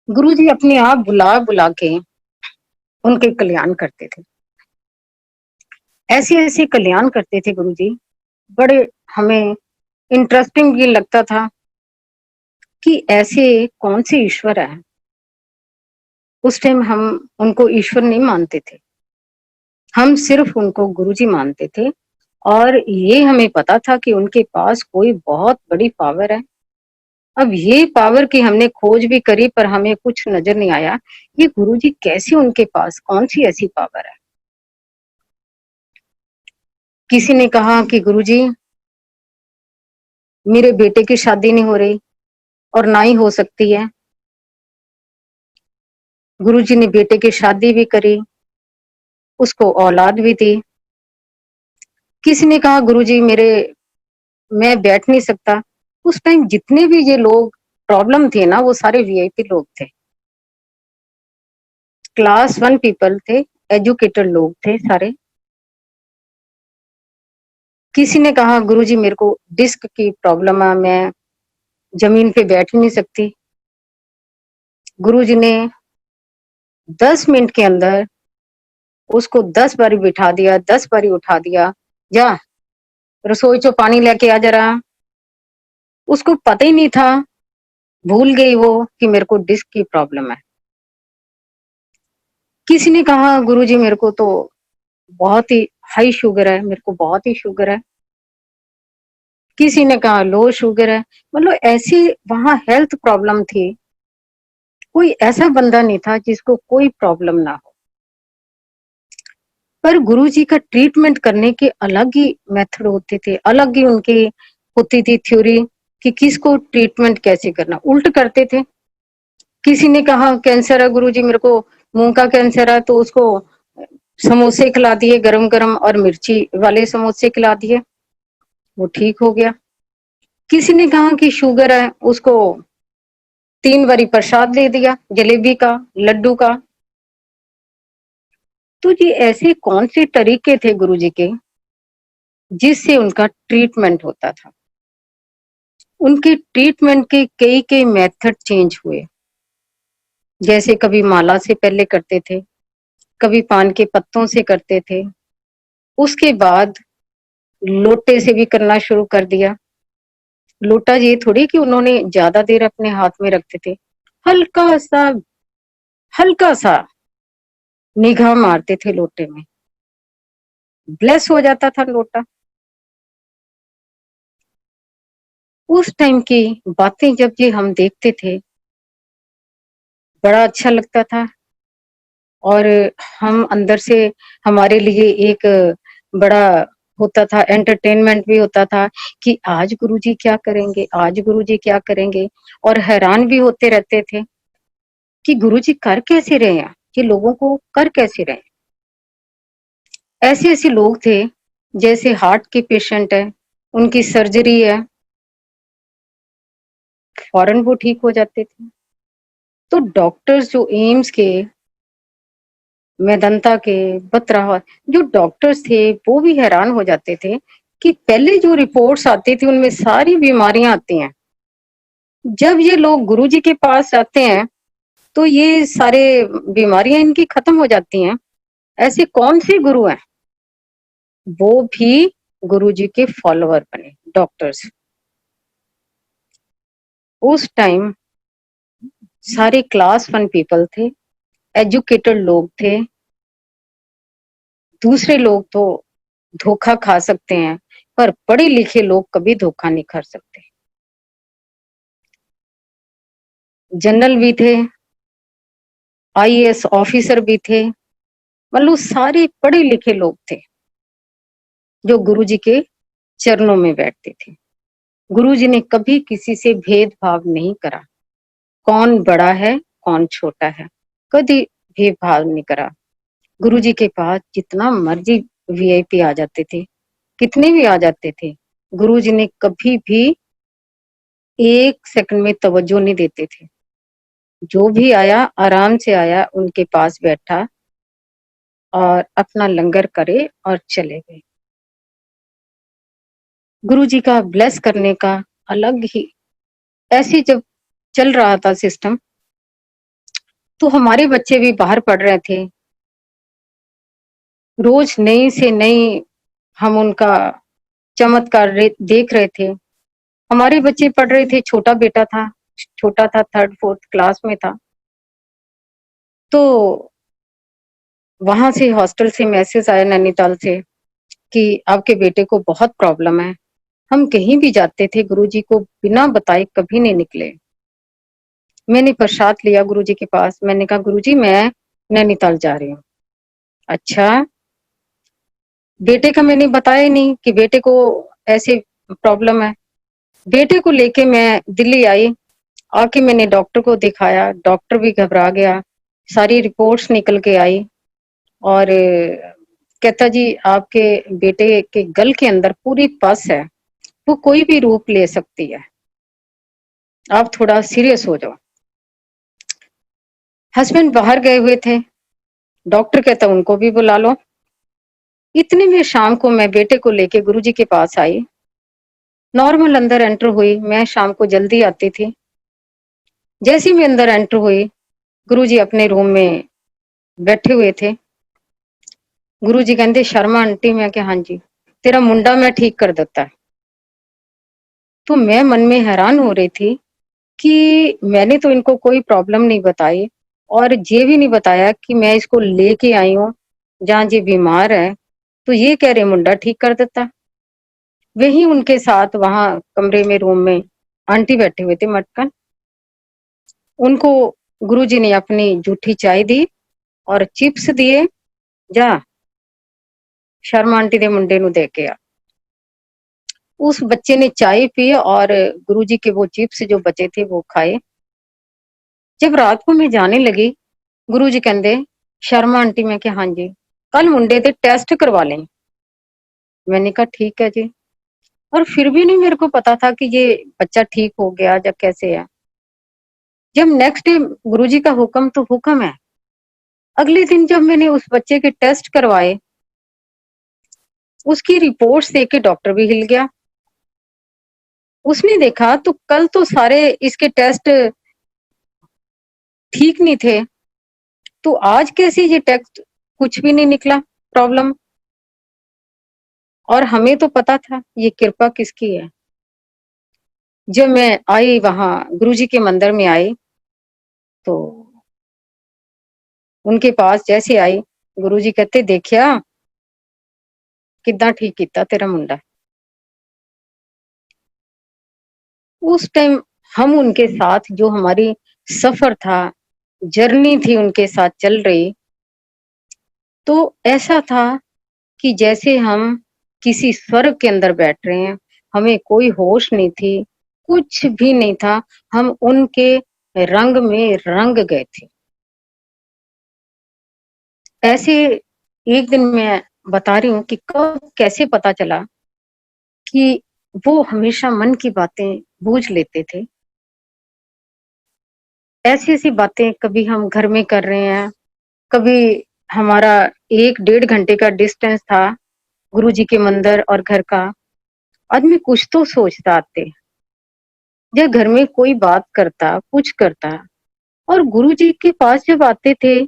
गुरुजी अपने आप बुला बुला के उनके कल्याण करते थे। ऐसे ऐसे कल्याण करते थे गुरुजी, बड़े हमें इंटरेस्टिंग ये लगता था कि ऐसे कौन से ईश्वर है। उस टाइम हम उनको ईश्वर नहीं मानते थे, हम सिर्फ उनको गुरुजी मानते थे। और ये हमें पता था कि उनके पास कोई बहुत बड़ी पावर है। अब ये पावर की हमने खोज भी करी पर हमें कुछ नजर नहीं आया, ये गुरुजी कैसे, उनके पास कौन सी ऐसी पावर है। किसी ने कहा कि गुरुजी मेरे बेटे की शादी नहीं हो रही और ना ही हो सकती है। गुरुजी ने बेटे की शादी भी करी, उसको औलाद भी दी। किसी ने कहा गुरुजी मैं बैठ नहीं सकता। उस टाइम जितने भी ये लोग प्रॉब्लम थे ना, वो सारे वीआईपी लोग थे, क्लास 1 पीपल थे, एजुकेटेड लोग थे सारे। किसी ने कहा गुरुजी मेरे को डिस्क की प्रॉब्लम है, मैं जमीन पे बैठ नहीं सकती। गुरुजी ने 10 मिनट के अंदर उसको 10 बारी बिठा दिया, 10 बारी उठा दिया, जा रसोई चो पानी लेके आ जरा। उसको पता ही नहीं था, भूल गई वो कि मेरे को डिस्क की प्रॉब्लम है। किसी ने कहा गुरुजी मेरे को तो बहुत ही हाई शुगर है, मेरे को बहुत ही शुगर है। किसी ने कहा लो शुगर है। मतलब ऐसी वहां हेल्थ प्रॉब्लम थी, कोई ऐसा बंदा नहीं था जिसको कोई प्रॉब्लम ना हो। पर गुरुजी का ट्रीटमेंट करने के अलग ही मेथड होते थे, अलग ही उनकी होती थी थ्योरी कि किसको ट्रीटमेंट कैसे करना। उल्ट करते थे। किसी ने कहा कैंसर है गुरुजी मेरे को, मुंह का कैंसर है, तो उसको समोसे खिला दिए गरम गरम और मिर्ची वाले समोसे खिला दिए, वो ठीक हो गया। किसी ने कहा कि शुगर है, उसको 3 बारी प्रसाद दे दिया, जलेबी का, लड्डू का। तो जी ऐसे कौन से तरीके थे गुरुजी के जिससे उनका ट्रीटमेंट होता था। उनके ट्रीटमेंट के कई कई मेथड चेंज हुए। जैसे कभी माला से पहले करते थे, कभी पान के पत्तों से करते थे, उसके बाद लोटे से भी करना शुरू कर दिया। लोटा ये थोड़ी कि उन्होंने ज्यादा देर अपने हाथ में रखते थे, हल्का सा निगाह मारते थे लोटे में, ब्लेस हो जाता था लोटा। उस टाइम की बातें जब ये हम देखते थे बड़ा अच्छा लगता था। और हम अंदर से हमारे लिए एक बड़ा होता था, एंटरटेनमेंट भी होता था कि आज गुरुजी क्या करेंगे, आज गुरुजी क्या करेंगे। और हैरान भी होते रहते थे कि गुरुजी कर कैसे रहे हैं, ये लोगों को कर कैसे रहे हैं। ऐसे ऐसे लोग थे जैसे हार्ट के पेशेंट है, उनकी सर्जरी है, फौरन वो ठीक हो जाते थे। तो डॉक्टर्स जो एम्स के, मेदंता के, बतरा, जो डॉक्टर्स थे वो भी हैरान हो जाते थे कि पहले जो रिपोर्ट्स आती थी उनमें सारी बीमारियां आती हैं, जब ये लोग गुरुजी के पास आते हैं तो ये सारे बीमारियां इनकी खत्म हो जाती हैं। ऐसे कौन से गुरु हैं, वो भी गुरुजी के फॉलोअर बने डॉक्टर्स। उस टाइम सारे क्लास 1 पीपल थे, एजुकेटेड लोग थे। दूसरे लोग तो धोखा खा सकते हैं पर पढ़े लिखे लोग कभी धोखा नहीं खा सकते। जनरल भी थे, आईएएस ऑफिसर भी थे, मतलब सारे पढ़े लिखे लोग थे। जो गुरुजी के चरणों में बैठते थे। गुरुजी ने कभी किसी से भेदभाव नहीं करा, कौन बड़ा है कौन छोटा है, कभी भेदभाव नहीं करा। गुरुजी के पास जितना मर्जी वीआईपी आ जाते थे, कितने भी आ जाते थे, गुरुजी ने कभी भी 1 सेकंड में तवज्जो नहीं देते थे। जो भी आया आराम से आया, उनके पास बैठा और अपना लंगर करे और चले गए। गुरुजी का ब्लेस करने का अलग ही, ऐसे जब चल रहा था सिस्टम, तो हमारे बच्चे भी बाहर पढ़ रहे थे। रोज नई से नई हम उनका चमत्कार देख रहे थे। हमारे बच्चे पढ़ रहे थे, छोटा बेटा था, छोटा था, 3rd 4th क्लास में था। तो वहां से हॉस्टल से मैसेज आया नैनीताल से कि आपके बेटे को बहुत प्रॉब्लम है। हम कहीं भी जाते थे, गुरुजी को बिना बताए कभी नहीं निकले। मैंने प्रसाद लिया गुरुजी के पास, मैंने कहा गुरुजी मैं नैनीताल जा रही हूँ। अच्छा, बेटे का मैंने बताया नहीं कि बेटे को ऐसे प्रॉब्लम है। बेटे को लेके मैं दिल्ली आई, आके मैंने डॉक्टर को दिखाया, डॉक्टर भी घबरा गया, सारी रिपोर्ट्स निकल के आई और कहता जी आपके बेटे के गल के अंदर पूरी पस है, वो कोई भी रूप ले सकती है, आप थोड़ा सीरियस हो जाओ। हस्बैंड बाहर गए हुए थे, डॉक्टर कहता उनको भी बुला लो। इतने में शाम को मैं बेटे को लेके गुरुजी के पास आई, नॉर्मल अंदर एंटर हुई। मैं शाम को जल्दी आती थी। जैसे ही मैं अंदर एंटर हुई, गुरुजी अपने रूम में बैठे हुए थे। गुरुजी कहते शर्मा आंटी, मैं क्या हाँ जी, तेरा मुंडा मैं ठीक कर देता है। तो मैं मन में हैरान हो रही थी कि मैंने तो इनको कोई प्रॉब्लम नहीं बताई और ये भी नहीं बताया कि मैं इसको लेके आई हूँ जहाँ ये बीमार है, तो ये कह रहे मुंडा ठीक कर देता। वही उनके साथ वहां कमरे में रूम में आंटी बैठे हुए थे मटकन, उनको गुरुजी ने अपनी जूठी चाय दी और चिप्स दिए, जा शर्मा आंटी दे मुंडे नु दे के आ। उस बच्चे ने चाय पी और गुरुजी के वो चिप्स जो बचे थे वो खाए। जब रात को मैं जाने लगी, गुरुजी कहते शर्मा आंटी, मैं क्या हाँ जी, कल मुंडे दे टेस्ट करवा लें। मैंने कहा ठीक है जी, और फिर भी नहीं मेरे को पता था कि ये बच्चा ठीक हो गया या कैसे है। जब नेक्स्ट डे गुरुजी का हुक्म तो हुक्म है, अगले दिन जब मैंने उस बच्चे के टेस्ट करवाए, उसकी रिपोर्ट्स देख के डॉक्टर भी हिल गया। उसने देखा तो कल तो सारे इसके टेस्ट ठीक नहीं थे, तो आज कैसे ये टेस्ट कुछ भी नहीं निकला प्रॉब्लम। और हमें तो पता था ये कृपा किसकी है। जब मैं आई वहां गुरुजी के मंदिर में आई, तो उनके पास जैसे आई, गुरुजी कहते देखिया कितना ठीक किया तेरा मुंडा। उस टाइम हम उनके साथ जो हमारी सफर था, जर्नी थी उनके साथ चल रही, तो ऐसा था कि जैसे हम किसी स्वर्ग के अंदर बैठ रहे हैं। हमें कोई होश नहीं थी, कुछ भी नहीं था, हम उनके रंग में रंग गए थे। ऐसे एक दिन मैं बता रही हूँ कि कब कैसे पता चला कि वो हमेशा मन की बातें बूझ लेते थे। ऐसी ऐसी बातें कभी हम घर में कर रहे हैं, कभी हमारा 1-1.5 घंटे का डिस्टेंस था गुरुजी के मंदिर और घर का। आदमी कुछ तो सोचता आते, जब घर में कोई बात करता, कुछ करता, और गुरुजी के पास जब आते थे,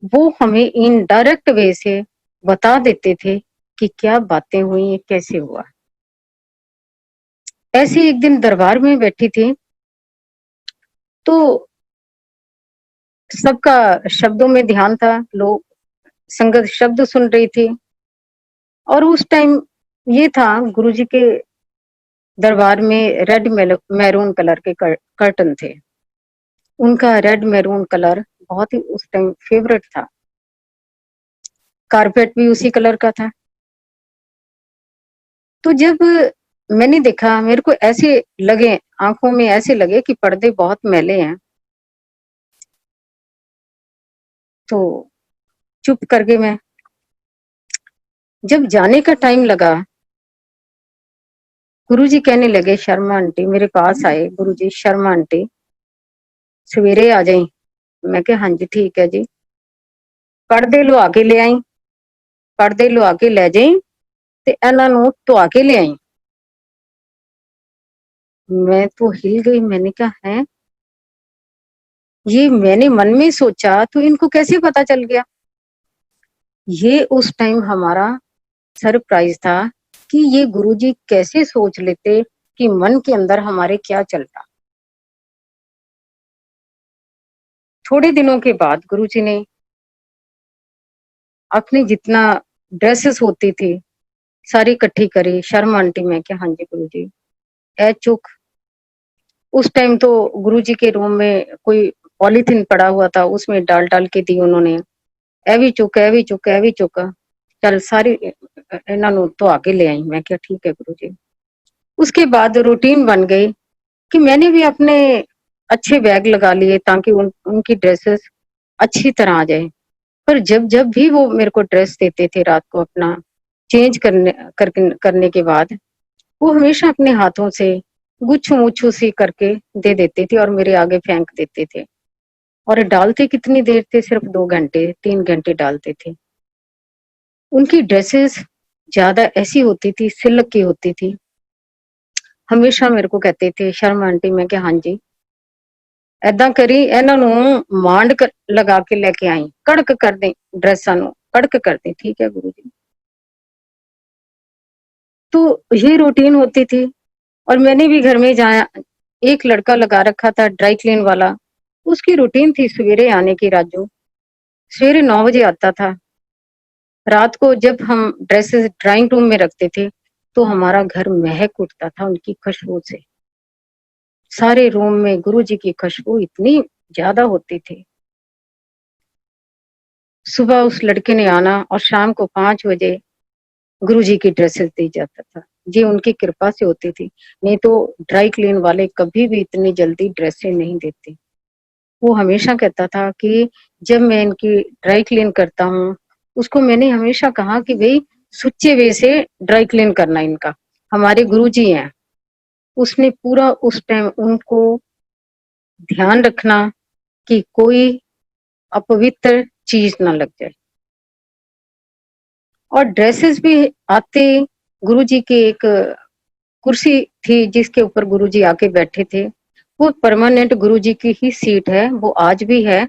वो हमें इनडायरेक्ट वे से बता देते थे कि क्या बातें हुई, कैसे हुआ। ऐसे एक दिन दरबार में बैठी थी, तो सबका शब्दों में ध्यान था, लोग संगत शब्द सुन रही थी। और उस टाइम ये था गुरुजी के दरबार में रेड मैरून कलर के कर्टन थे। उनका रेड मैरून कलर बहुत ही उस टाइम फेवरेट था। कारपेट भी उसी कलर का था। तो जब मैंने देखा, मेरे को ऐसे लगे, आंखों में ऐसे लगे कि पर्दे बहुत मैले हैं, तो चुप कर गई मैं। जब जाने का टाइम लगा, गुरुजी कहने लगे, शर्मा आंटी मेरे पास आए, गुरुजी शर्मा आंटी सवेरे आ जाई। मैं कहा हाँ जी ठीक है जी। पर्दे लुआ के ले आई, पर्दे लुआ के ले जाई ते इन्हां नूं धुआ के ले आई। मैं तो हिल गई, मैंने कहा है ये, मैंने मन में सोचा तो इनको कैसे पता चल गया। ये उस टाइम हमारा सरप्राइज था कि ये गुरुजी कैसे सोच लेते कि मन के अंदर हमारे क्या चलता। थोड़े दिनों के बाद गुरुजी ने अपनी जितना ड्रेसेस होती थी सारी इकट्ठी करी। शर्मा आंटी, मैं क्या हाँ जी गुरुजी। ए चुक, उस टाइम तो गुरुजी के रूम में कोई पॉलीथीन पड़ा हुआ था, उसमें डाल डाल के दी उन्होंने। ए भी चुक, ए भी चुक, ए भी चुक, चल सारी इन्हां नूं धुआ के ले आई। मैं क्या ठीक है गुरुजी। उसके बाद रूटीन बन गई कि मैंने भी अपने अच्छे बैग लगा लिए ताकि उनकी ड्रेसेस अच्छी तरह आ जाए। पर जब जब भी वो मेरे को ड्रेस देते थे रात को अपना चेंज करने के बाद, वो हमेशा अपने हाथों से गुच्छू मुच्छू सी करके दे देते थे और मेरे आगे फेंक देते थे। और डालते कितनी देर थे, सिर्फ 2 घंटे 3 घंटे डालते थे। उनकी ड्रेसेस ज्यादा ऐसी होती थी, सिल्क की होती थी। हमेशा मेरे को कहते थे शर्मा आंटी, मैं क्या हाँ जी, ਏਦਾਂ करी इन्हां नूं मांड लगा के लेके आई, कड़क कर दे ड्रेसां नूं, कड़क कर दे। ठीक है गुरु जी। तो ये रूटीन होती थी। और मैंने भी घर में जाया, एक लड़का लगा रखा था ड्राई क्लीन वाला, उसकी रूटीन थी सवेरे आने की। राजू सवेरे 9 बजे आता था। रात को जब हम ड्रेसेस ड्राइंग रूम में रखते थे तो हमारा घर महक उठता था उनकी खुशबू से। सारे रूम में गुरुजी की खुशबू इतनी ज्यादा होती थी। सुबह उस लड़के ने आना और शाम को 5 बजे गुरुजी की ड्रेसेस दी जाता था। ये उनकी कृपा से होती थी, नहीं तो ड्राई क्लीन वाले कभी भी इतनी जल्दी ड्रेसें नहीं देते। वो हमेशा कहता था कि जब मैं इनकी ड्राई क्लीन करता हूँ, उसको मैंने हमेशा कहा कि भाई सुच्चे वे से ड्राई क्लीन करना इनका, हमारे गुरुजी हैं। उसने पूरा उस टाइम उनको ध्यान रखना कि कोई अपवित्र चीज ना लग जाए। और ड्रेसेस भी आते, गुरुजी की एक कुर्सी थी जिसके ऊपर गुरुजी आके बैठे थे, वो परमानेंट गुरुजी की ही सीट है, वो आज भी है।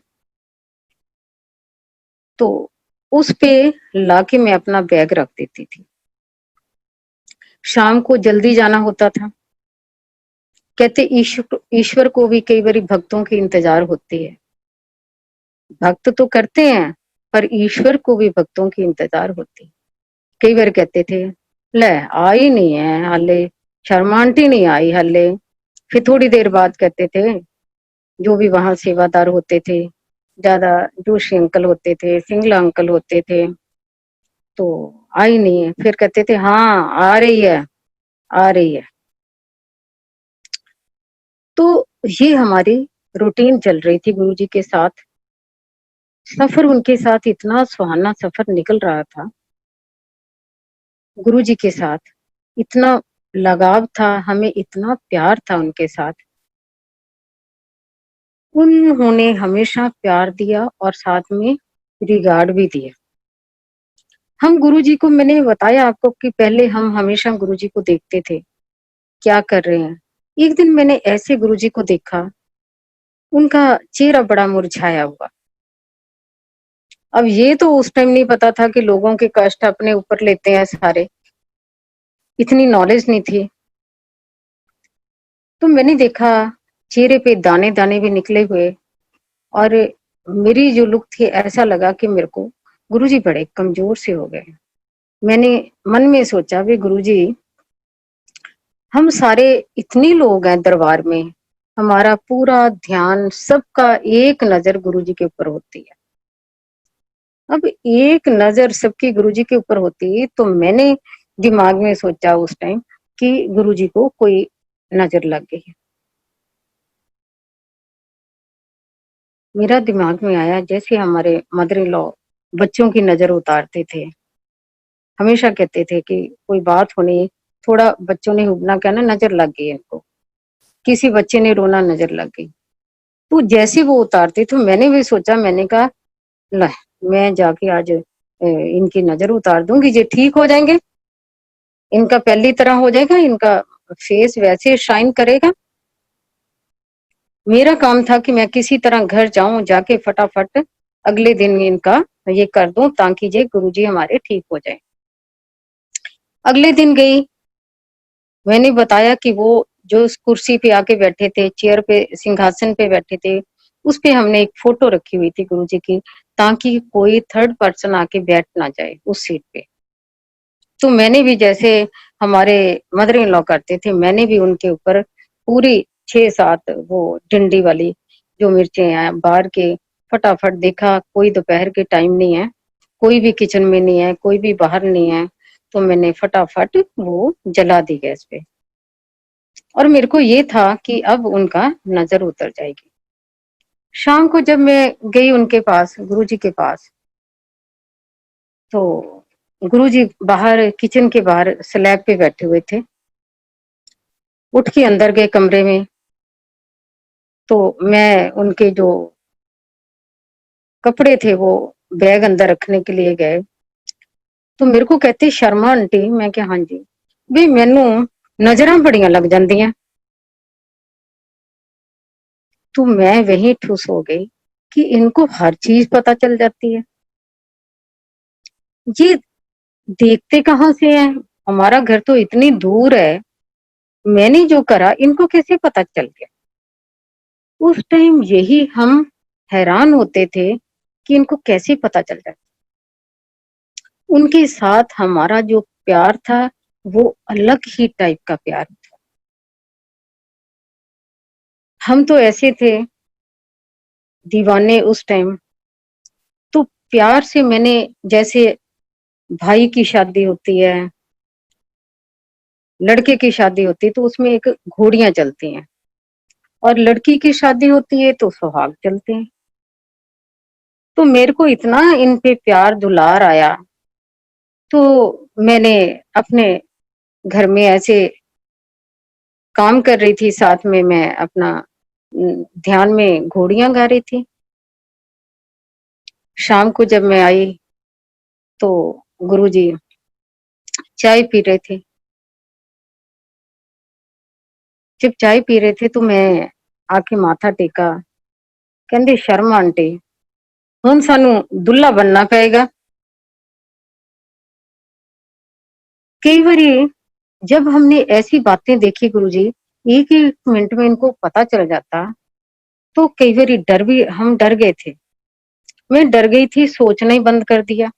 तो उस पे लाके मैं अपना बैग रख देती थी। शाम को जल्दी जाना होता था। कहते ईश्वर को भी कई बार भक्तों की इंतजार होती है। भक्त तो करते हैं पर ईश्वर को भी भक्तों की इंतजार होती है। कई बार कहते थे ले आई नहीं है हाले, शर्मा आंटी नहीं आई हाले। फिर थोड़ी देर बाद कहते थे, जो भी वहां सेवादार होते थे, ज्यादा जोशी अंकल होते थे, सिंगला अंकल होते थे, तो आई नहीं है। फिर कहते थे हाँ आ रही है, आ रही है। तो ये हमारी रूटीन चल रही थी गुरुजी के साथ। सफर उनके साथ इतना सुहाना सफर निकल रहा था। गुरुजी के साथ इतना लगाव था, हमें इतना प्यार था उनके साथ। उन्होंने हमेशा प्यार दिया और साथ में रिगार्ड भी दिया। हम गुरुजी को, मैंने बताया आपको कि पहले हम हमेशा गुरुजी को देखते थे क्या कर रहे हैं। एक दिन मैंने ऐसे गुरुजी को देखा, उनका चेहरा बड़ा मुरझाया हुआ। अब ये तो उस टाइम नहीं पता था कि लोगों के कष्ट अपने ऊपर लेते हैं सारे, इतनी नॉलेज नहीं थी। तो मैंने देखा चेहरे पे दाने दाने भी निकले हुए, और मेरी जो लुक थी, ऐसा लगा कि मेरे को गुरुजी बड़े कमजोर से हो गए। मैंने मन में सोचा भी गुरुजी, हम सारे इतने लोग हैं दरबार में, हमारा पूरा ध्यान, सबका एक नजर गुरुजी के ऊपर होती है। अब एक नजर सबकी गुरुजी के ऊपर होती, तो मैंने दिमाग में सोचा उस टाइम कि गुरुजी को कोई नजर लग गई है। मेरा दिमाग में आया जैसे हमारे मदर इन लॉ बच्चों की नजर उतारते थे, हमेशा कहते थे कि कोई बात होनी, थोड़ा बच्चों ने हुबना कहना नजर लग गई इनको, किसी बच्चे ने रोना नजर लग गई। तो जैसे वो उतारते तो मैंने भी सोचा, मैंने कहा ला मैं जाके आज इनकी नजर उतार दूंगी, ये ठीक हो जाएंगे, इनका पहली तरह हो जाएगा, इनका फेस वैसे शाइन करेगा। मेरा काम था कि मैं किसी तरह घर जाऊं, जाके फटाफट अगले दिन इनका ये कर दूं ताकि ये गुरुजी हमारे ठीक हो जाए। अगले दिन गई, मैंने बताया कि वो जो उस कुर्सी पे आके बैठे थे, चेयर पे सिंहासन पे बैठे थे, उस पे हमने एक फोटो रखी हुई थी गुरुजी की, ताकि कोई थर्ड पर्सन आके बैठ ना जाए उस सीट पे। तो मैंने भी जैसे हमारे मदर इन लॉ करते थे, मैंने भी उनके ऊपर पूरी 6-7 वो डंडी वाली जो मिर्चें हैं बाहर के फटाफट देखा, कोई दोपहर के टाइम नहीं है, कोई भी किचन में नहीं है, कोई भी बाहर नहीं है, तो मैंने फटाफट वो जला दी गैस पे। और मेरे को ये था कि अब उनका नजर उतर जाएगी। शाम को जब मैं गई उनके पास, गुरुजी के पास, तो गुरुजी बाहर किचन के बाहर स्लैब पे बैठे हुए थे। उठ के अंदर गए कमरे में, तो मैं उनके जो कपड़े थे वो बैग अंदर रखने के लिए गए, तो मेरे को कहते शर्मा आंटी, मैं क्या हाँ जी, भी मैनू नजरां बड़ियां लग जांदियां। तो मैं वहीं ठुस हो गई कि इनको हर चीज पता चल जाती है, ये देखते कहाँ से हैं, हमारा घर तो इतनी दूर है, मैंने जो करा इनको कैसे पता चल गया। उस टाइम यही हम हैरान होते थे कि इनको कैसे पता चल जाता। उनके साथ हमारा जो प्यार था वो अलग ही टाइप का प्यार था। हम तो ऐसे थे दीवाने उस टाइम, तो प्यार से मैंने, जैसे भाई की शादी होती है, लड़के की शादी होती है तो उसमें एक घोड़ियां चलती हैं, और लड़की की शादी होती है तो सुहाग चलते हैं। तो मेरे को इतना इन पे प्यार दुलार आया, तो मैंने अपने घर में ऐसे काम कर रही थी, साथ में मैं अपना ध्यान में घोड़ियां गा रही थी। शाम को जब मैं आई तो गुरुजी चाय पी रहे थे। जब चाय पी रहे थे तो मैं आके माथा टेका, कहंदे शर्मा आंटी हुण सानू दुल्हा बनना पएगा। कई बारी जब हमने ऐसी बातें देखी गुरुजी, एक ही मिनट में इनको पता चल जाता, तो कई बारी हम डर गए थे। मैं डर गई थी, सोचना ही बंद कर दिया।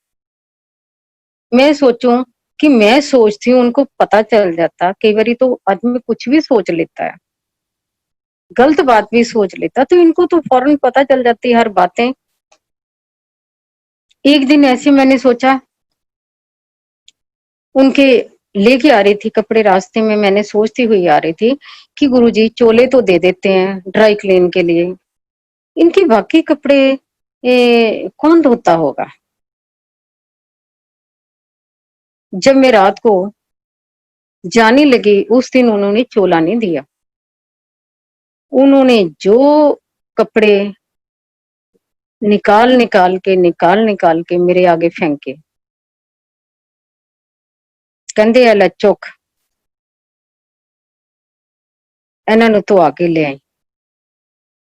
मैं सोचूं कि मैं सोचती हूँ उनको पता चल जाता, कई बारी तो आदमी कुछ भी सोच लेता है, गलत बात भी सोच लेता, तो इनको तो फौरन पता चल जाती हर बातें। एक दिन ऐसे मैंने सोचा, उनके लेके आ रही थी कपड़े, रास्ते में मैंने सोचती हुई आ रही थी कि गुरुजी चोले तो दे देते हैं ड्राई क्लीन के लिए, इनके बाकी कपड़े कौन धोता होगा। जब मैं रात को जाने लगी, उस दिन उन्होंने चोला नहीं दिया, उन्होंने जो कपड़े निकाल के मेरे आगे फेंके, कहंदे है ले चुक, इन्हां नूं धो के ले आई।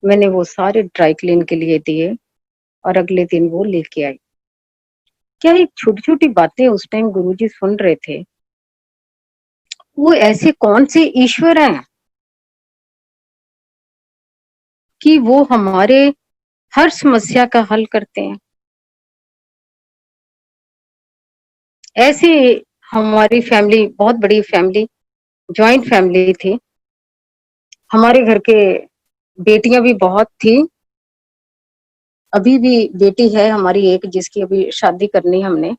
मैंने वो सारे ड्राई क्लीन के लिए दिए और अगले दिन वो लेके आई। क्या एक छोटी छोटी बातें उस टाइम गुरुजी सुन रहे थे। वो ऐसे कौन से ईश्वर हैं कि वो हमारे हर समस्या का हल करते हैं। ऐसे हमारी फैमिली बहुत बड़ी फैमिली, जॉइंट फैमिली थी। हमारे घर के बेटियां भी बहुत थी, अभी भी बेटी है हमारी एक, जिसकी अभी शादी करनी हमने।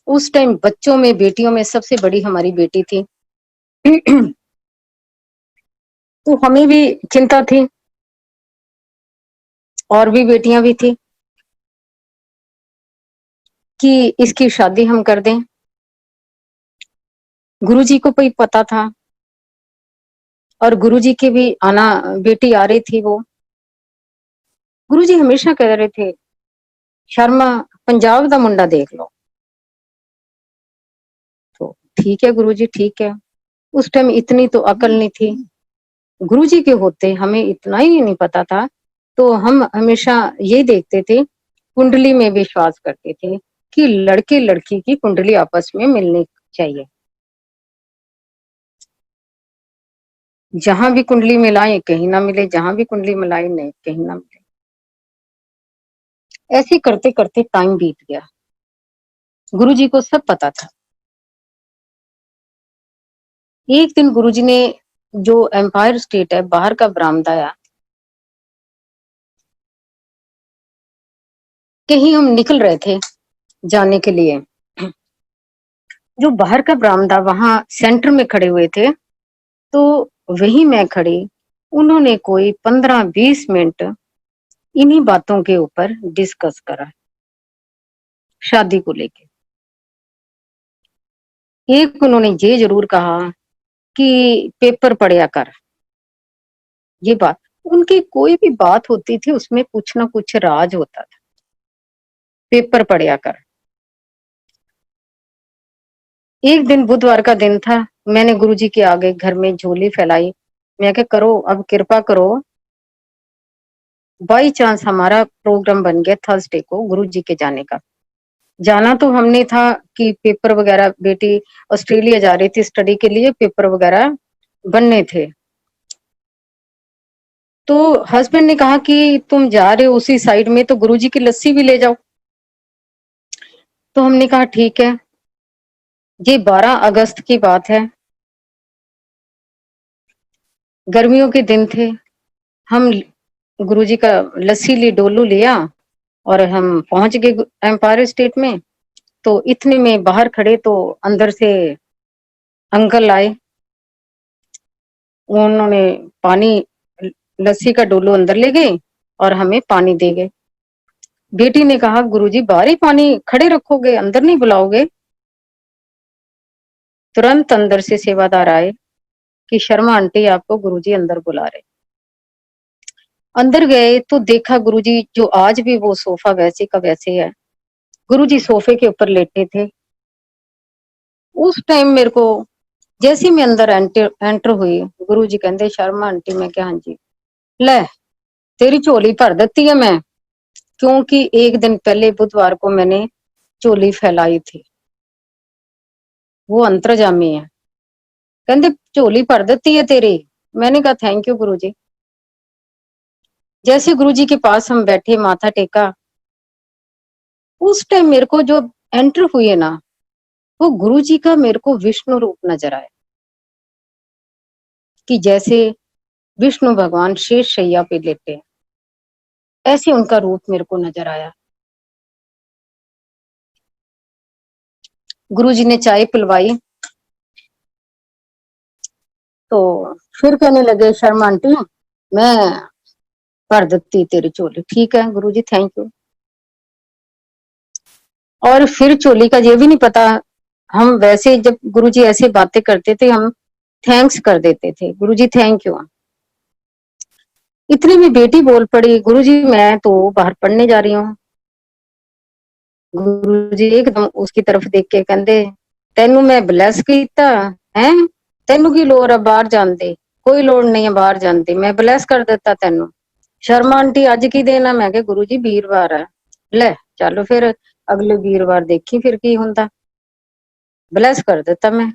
उस टाइम बच्चों में, बेटियों में सबसे बड़ी हमारी बेटी थी। तो हमें भी चिंता थी, और भी बेटियां भी थी कि इसकी शादी हम कर दें। गुरुजी को भी पता था, और गुरुजी के भी आना, बेटी आ रही थी। वो गुरुजी हमेशा कह रहे थे, शर्मा पंजाब दा मुंडा देख लो। तो ठीक है गुरुजी, ठीक है। उस टाइम इतनी तो अकल नहीं थी गुरुजी के होते, हमें इतना ही नहीं पता था। तो हम हमेशा ये देखते थे, कुंडली में विश्वास करते थे कि लड़के लड़की की कुंडली आपस में मिलनी चाहिए। जहां भी कुंडली मिलाए कहीं ना मिले, जहां भी कुंडली मिलाए नहीं कहीं ना मिले। ऐसे करते करते टाइम बीत गया। गुरुजी को सब पता था। एक दिन गुरुजी ने, जो एम्पायर स्टेट है, बाहर का बरामदा है, कहीं हम निकल रहे थे जाने के लिए। जो बाहर का बरामदा, वहां सेंटर में खड़े हुए थे, तो वहीं मैं खड़ी। उन्होंने कोई 15-20 मिनट इन्हीं बातों के ऊपर डिस्कस करा, शादी को लेके। एक उन्होंने ये जरूर कहा कि पेपर पढ़या कर। ये बात, उनकी कोई भी बात होती थी उसमें कुछ ना कुछ राज होता था। पेपर पढ़या कर। एक दिन बुधवार का दिन था, मैंने गुरुजी के आगे घर में झोली फैलाई। मैं क्या, करो अब कृपा करो। बाई चांस हमारा प्रोग्राम बन गया थर्सडे को गुरुजी के जाने का। जाना तो हमने था कि पेपर वगैरह, बेटी ऑस्ट्रेलिया जा रही थी स्टडी के लिए, पेपर वगैरह बनने थे। तो हस्बैंड ने कहा कि तुम जा रहे हो उसी साइड में, तो गुरुजी की लस्सी भी ले जाओ। तो हमने कहा ठीक है। ये 12 अगस्त की बात है, गर्मियों के दिन थे। हम गुरुजी का लस्सी ली, डोलू लिया, और हम पहुंच गए एम्पायर स्टेट में। तो इतने में बाहर खड़े तो अंदर से अंकल आए। उन्होंने पानी, लस्सी का डोलू अंदर ले गए और हमें पानी दे गए। बेटी ने कहा, गुरुजी बाहर ही पानी खड़े रखोगे, अंदर नहीं बुलाओगे? तुरंत अंदर से सेवादार आए कि शर्मा आंटी आपको गुरुजी अंदर बुला रहे। अंदर गए तो देखा गुरुजी, जो आज भी वो सोफा वैसे का वैसे है, गुरुजी सोफे के ऊपर लेटे थे। उस टाइम मेरे को, जैसे ही मैं अंदर एंटर हुई, गुरुजी कहते, शर्मा आंटी। मैं क्या, हाँ जी। ले, तेरी झोली भर देती है मैं, क्योंकि एक दिन पहले बुधवार को मैंने झोली फैलाई थी। वो अंतर्जामी है। कहते झोली भर देती है तेरी। मैंने कहा थैंक यू गुरुजी। जैसे गुरुजी के पास हम बैठे, माथा टेका, उस टाइम मेरे को जो एंटर हुई है ना, वो गुरुजी का मेरे को विष्णु रूप नजर आया, कि जैसे विष्णु भगवान शेष शैया पे लेटे हैं, ऐसे उनका रूप मेरे को नजर आया। गुरुजी ने चाय पिलवाई, तो फिर कहने लगे, शर्मा आंटी मैं भर देती तेरी चोली। ठीक है गुरुजी, थैंक यू। और फिर चोली का ये भी नहीं पता, हम वैसे जब गुरुजी ऐसे बातें करते थे, हम थैंक्स कर देते थे, गुरुजी थैंक यू। इतनी में बेटी बोल पड़ी, गुरुजी मैं तो बाहर पढ़ने जा रही हूँ। गुरुजी एकदम उसकी तरफ देख के कहते, तेनू मैं ब्लैस कीता है, तेनू की लोड़ है बाहर जान दे? कोई लोड़ नहीं है बाहर जान दी, मैं ब्लैस कर देता तेनू। शर्मा आंटी अज की दिन है? मैं गुरुजी वीरवार है। ले चलो फिर अगले वीरवार देखी फिर की हुंदा, ब्लैस कर देता मैं।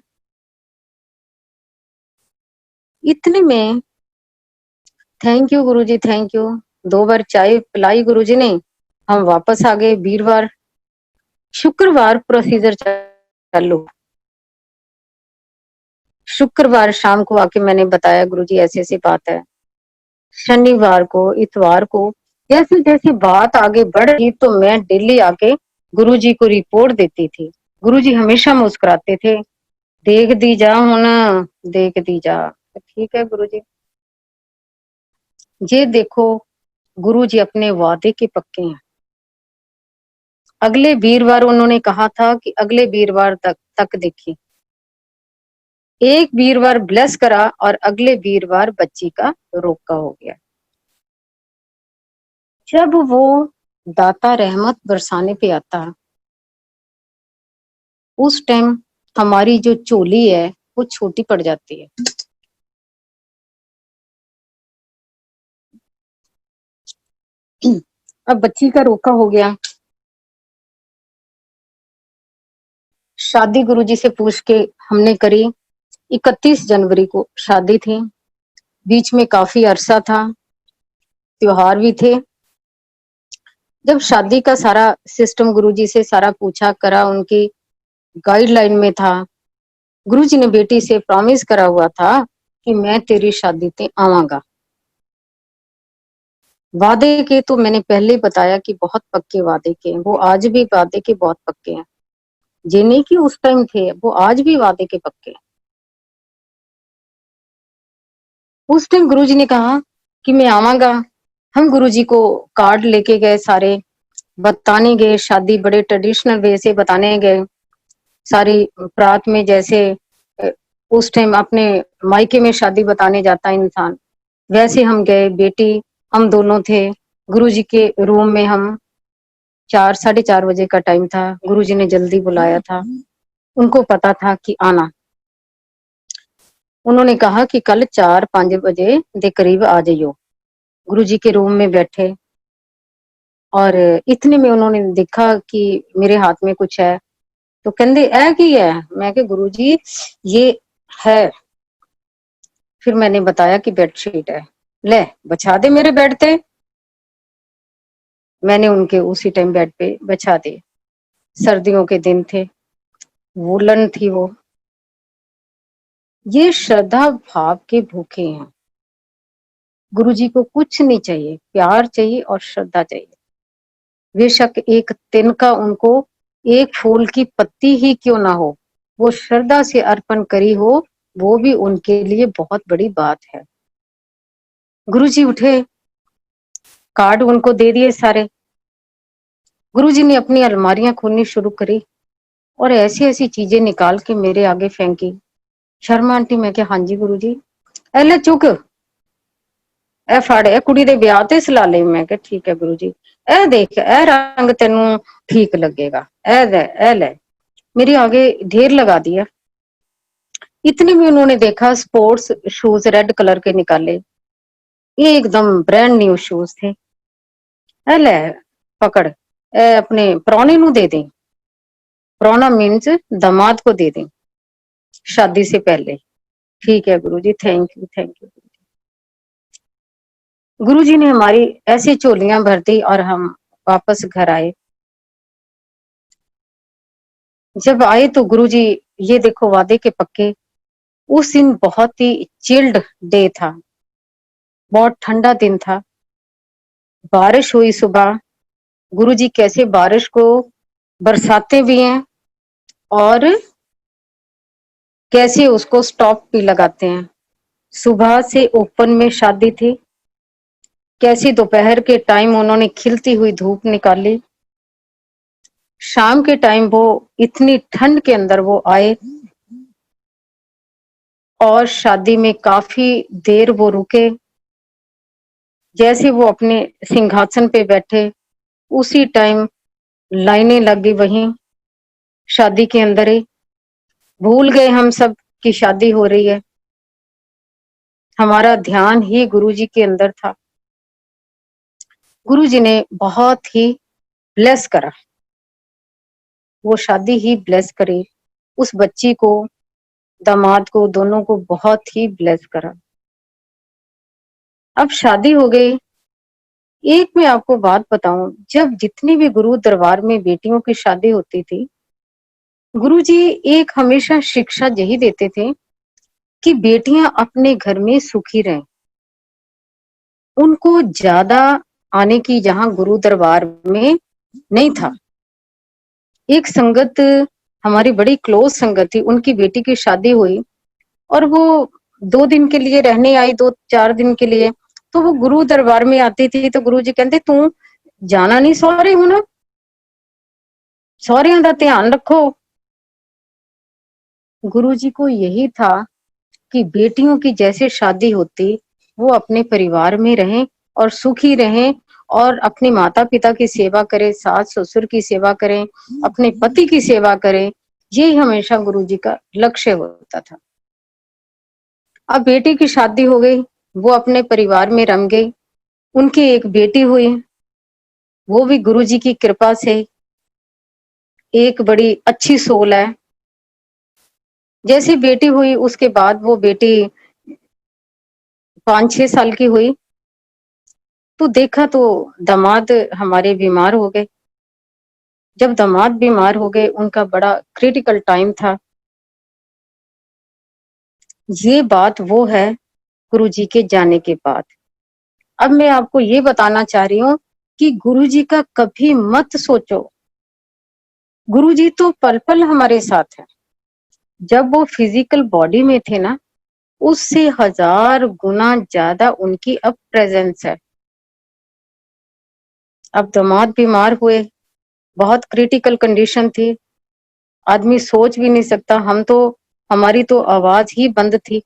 इतने में thank you Guruji, thank you. 2 बार चाय पिलाई गुरुजी ने, हम वापस आ गए। वीरवार, शुक्रवार प्रोसीजर चालू। शुक्रवार शाम को आके मैंने बताया, गुरुजी ऐसी ऐसी बात है। शनिवार को, इतवार को, जैसे जैसे बात आगे बढ़ रही तो मैं डेली आके गुरुजी को रिपोर्ट देती थी। गुरुजी हमेशा मुस्कुराते थे, देख दी जा हुण, देख दी जा। ठीक है गुरुजी। ये देखो गुरुजी अपने वादे के पक्के हैं। अगले वीरवार उन्होंने कहा था कि अगले वीरवार तक देखिए, एक वीरवार ब्लेस करा और अगले वीरवार बच्ची का रोका हो गया। जब वो दाता रहमत बरसाने पे आता, उस टाइम हमारी जो चोली है वो छोटी पड़ जाती है। अब बच्ची का रोका हो गया। शादी गुरुजी से पूछ के हमने करी। 31 जनवरी को शादी थी, बीच में काफी अरसा था, त्योहार भी थे। जब शादी का सारा सिस्टम गुरुजी से सारा पूछा करा, उनकी गाइडलाइन में था। गुरुजी ने बेटी से प्रॉमिस करा हुआ था कि मैं तेरी शादी ते आवांगा। वादे के तो मैंने पहले ही बताया कि बहुत पक्के वादे के, वो आज भी वादे के बहुत पक्के हैं। ये नहीं कि उस टाइम थे, वो आज भी वादे के पक्के हैं। उस टाइम गुरुजी ने कहा कि मैं आवांगा। हम गुरुजी को कार्ड लेके गए, सारे बताने गए, शादी बड़े ट्रेडिशनल वे से बताने गए। सारी प्रात में जैसे उस टाइम अपने मायके में शादी बताने जाता है इंसान, वैसे हम गए। बेटी हम दोनों थे गुरुजी के रूम में। हम 4-4:30 बजे का टाइम था। गुरुजी ने जल्दी बुलाया था, उनको पता था कि आना। उन्होंने कहा कि कल 4-5 बजे के करीब आ जाइयो। गुरुजी के रूम में बैठे और इतने में उन्होंने देखा कि मेरे हाथ में कुछ है, तो कहते ऐ की है। मैं कहा गुरुजी ये है। फिर मैंने बताया कि बेडशीट है, ले बिछा दे मेरे बेड पे। मैंने उनके उसी टाइम बेड पे बिछा दी। सर्दियों के दिन थे, वुलन थी वो। ये श्रद्धा भाव के भूखे हैं। गुरुजी को कुछ नहीं चाहिए, प्यार चाहिए और श्रद्धा चाहिए। बेशक एक तिनका उनको, एक फूल की पत्ती ही क्यों ना हो, वो श्रद्धा से अर्पण करी हो, वो भी उनके लिए बहुत बड़ी बात है। गुरुजी उठे, कार्ड उनको दे दिए सारे। गुरुजी ने अपनी अलमारियां खोलनी शुरू करी और ऐसी ऐसी चीजें निकाल के मेरे आगे फेंकी। शर्मा आंटी, मैं क्या, हाँ जी गुरुजी। ए ले चुक, ए फड़, ए कुड़ी दे ब्याह ते सला ले। मैं क्या ठीक है गुरुजी। ए देख, ए रंग तेनू ठीक लगेगा, ए ले। मेरे आगे ढेर लगा दिया। इतने में उन्होंने देखा स्पोर्ट्स शूज रेड कलर के निकाले। ये एकदम ब्रांड न्यू शूज थे। ए ले पकड़, ए अपने प्राहुणे नू दे दे। प्राहुणा मीन्स दामाद को दे दे शादी से पहले। ठीक है गुरुजी, थैंक यू थैंक यू। गुरुजी ने हमारी ऐसी झोलियां भर दी और हम वापस घर आए। जब आए तो गुरुजी, ये देखो वादे के पक्के। उस दिन बहुत ही चिल्ड डे था, बहुत ठंडा दिन था। बारिश हुई सुबह। गुरुजी कैसे बारिश को बरसाते भी हैं और कैसे उसको स्टॉप भी लगाते हैं। सुबह से ओपन में शादी थी, कैसे दोपहर के टाइम उन्होंने खिलती हुई धूप निकाली। शाम के टाइम वो इतनी ठंड के अंदर वो आए और शादी में काफी देर वो रुके। जैसे वो अपने सिंहासन पे बैठे, उसी टाइम लाइनें लग गई वहीं शादी के अंदर ही। भूल गए हम सब कि शादी हो रही है। हमारा ध्यान ही गुरुजी के अंदर था। गुरुजी ने बहुत ही ब्लेस करा, वो शादी ही ब्लेस करी। उस बच्ची को, दामाद को, दोनों को बहुत ही ब्लेस करा। अब शादी हो गई। एक मैं आपको बात बताऊं, जब जितनी भी गुरु दरबार में बेटियों की शादी होती थी, गुरुजी एक हमेशा शिक्षा यही देते थे कि बेटियां अपने घर में सुखी रहें। उनको ज्यादा आने की जहां गुरु दरबार में नहीं था। एक संगत हमारी बड़ी क्लोज संगत थी, उनकी बेटी की शादी हुई और वो 2 दिन के लिए रहने आई, 2-4 दिन के लिए। तो वो गुरु दरबार में आती थी तो गुरु जी कहते तू जाना नहीं सौरे हुण, सौरियां दा ध्यान रखो। गुरु जी को यही था कि बेटियों की जैसे शादी होती वो अपने परिवार में रहें और सुखी रहें और अपने माता पिता की सेवा करें, सास ससुर की सेवा करें, अपने पति की सेवा करें। यही हमेशा गुरु जी का लक्ष्य होता था। अब बेटी की शादी हो गई, वो अपने परिवार में रम गई। उनकी एक बेटी हुई, वो भी गुरु जी की कृपा से एक बड़ी अच्छी सोल है। जैसी बेटी हुई उसके बाद वो बेटी 5-6 साल की हुई तो देखा तो दामाद हमारे बीमार हो गए। जब दामाद बीमार हो गए, उनका बड़ा क्रिटिकल टाइम था। ये बात वो है गुरु जी के जाने के बाद। अब मैं आपको ये बताना चाह रही हूँ कि गुरु जी का कभी मत सोचो। गुरु जी तो पल पल हमारे साथ है। जब वो फिजिकल बॉडी में थे ना, उससे 1000 गुना ज्यादा उनकी अब प्रेजेंस है। अब दामाद बीमार हुए, बहुत क्रिटिकल कंडीशन थी, आदमी सोच भी नहीं सकता। हमारी तो आवाज ही बंद थी।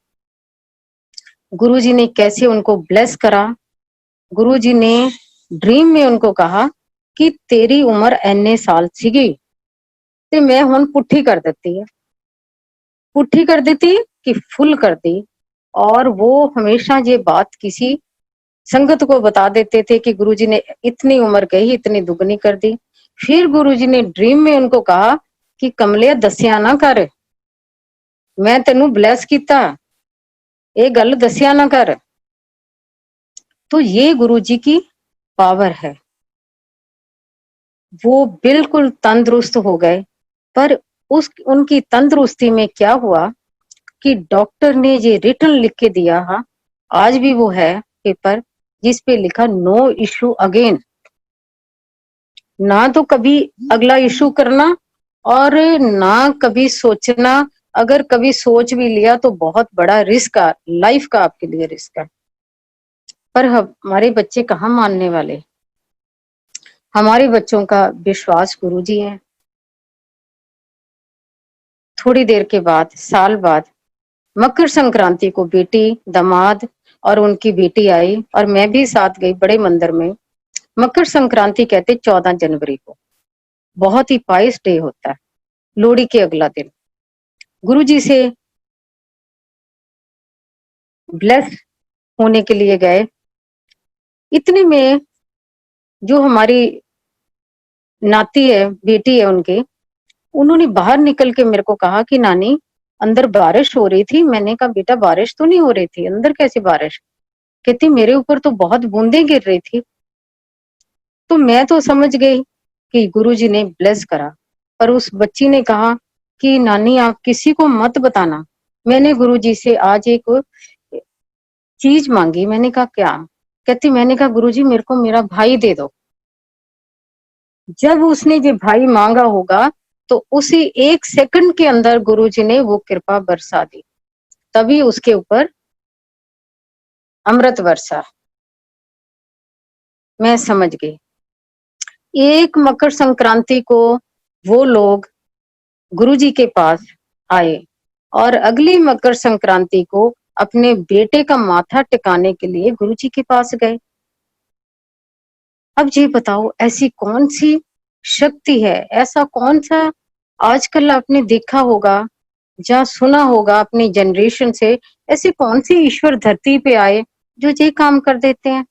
गुरुजी ने कैसे उनको ब्लेस करा। गुरुजी ने ड्रीम में उनको कहा कि तेरी उम्र एने साल सीगी ते मैं हुण पुट्ठी कर देती है, पुट्ठी कर देती कि फुल कर दी। और वो हमेशा ये बात किसी संगत को बता देते थे कि गुरुजी ने इतनी उम्र कही, इतनी दुगनी कर दी। फिर गुरुजी ने ड्रीम में उनको कहा कि कमलिया दसिया ना कर, मैं तेनू ब्लेस किता, ये गल दसिया ना कर। तो ये गुरुजी की पावर है। वो बिल्कुल तंदुरुस्त हो गए। पर उनकी तंदुरुस्ती में क्या हुआ कि डॉक्टर ने ये रिटन लिख के दिया, हा आज भी वो है पेपर जिस पे लिखा नो इशू अगेन। ना तो कभी अगला इशू करना और ना कभी सोचना। अगर कभी सोच भी लिया तो बहुत बड़ा रिस्क, लाइफ का आपके लिए रिस्क है। पर हमारे बच्चे कहाँ मानने वाले। हमारे बच्चों का विश्वास गुरुजी है। थोड़ी देर के बाद, साल बाद, मकर संक्रांति को बेटी, दामाद और उनकी बेटी आई और मैं भी साथ गई बड़े मंदिर में। मकर संक्रांति कहते 14 जनवरी को, बहुत ही पाइस डे होता है, लोहड़ी के अगला दिन। गुरुजी से ब्लेस होने के लिए गए। इतने में जो हमारी नाती है, बेटी है उनके, उन्होंने बाहर निकल के मेरे को कहा कि नानी अंदर बारिश हो रही थी। मैंने कहा बेटा बारिश तो नहीं हो रही थी, अंदर कैसे बारिश। कहती मेरे ऊपर तो बहुत बूंदें गिर रही थी। तो मैं तो समझ गई कि गुरुजी ने ब्लेस करा। पर उस बच्ची ने कहा कि नानी आप किसी को मत बताना, मैंने गुरुजी से आज एक चीज मांगी। मैंने कहा क्या। कहती मैंने कहा गुरुजी मेरे को मेरा भाई दे दो। जब उसने ये भाई मांगा होगा तो उसी 1 सेकंड के अंदर गुरुजी ने वो कृपा बरसा दी। तभी उसके ऊपर अमृत वर्षा। मैं समझ गई। एक मकर संक्रांति को वो लोग गुरुजी के पास आए और अगली मकर संक्रांति को अपने बेटे का माथा टिकाने के लिए गुरुजी के पास गए। अब ये बताओ ऐसी कौन सी शक्ति है, ऐसा कौन सा आजकल आपने देखा होगा या सुना होगा अपनी जनरेशन से, ऐसी कौन सी ईश्वर धरती पे आए जो ये काम कर देते हैं।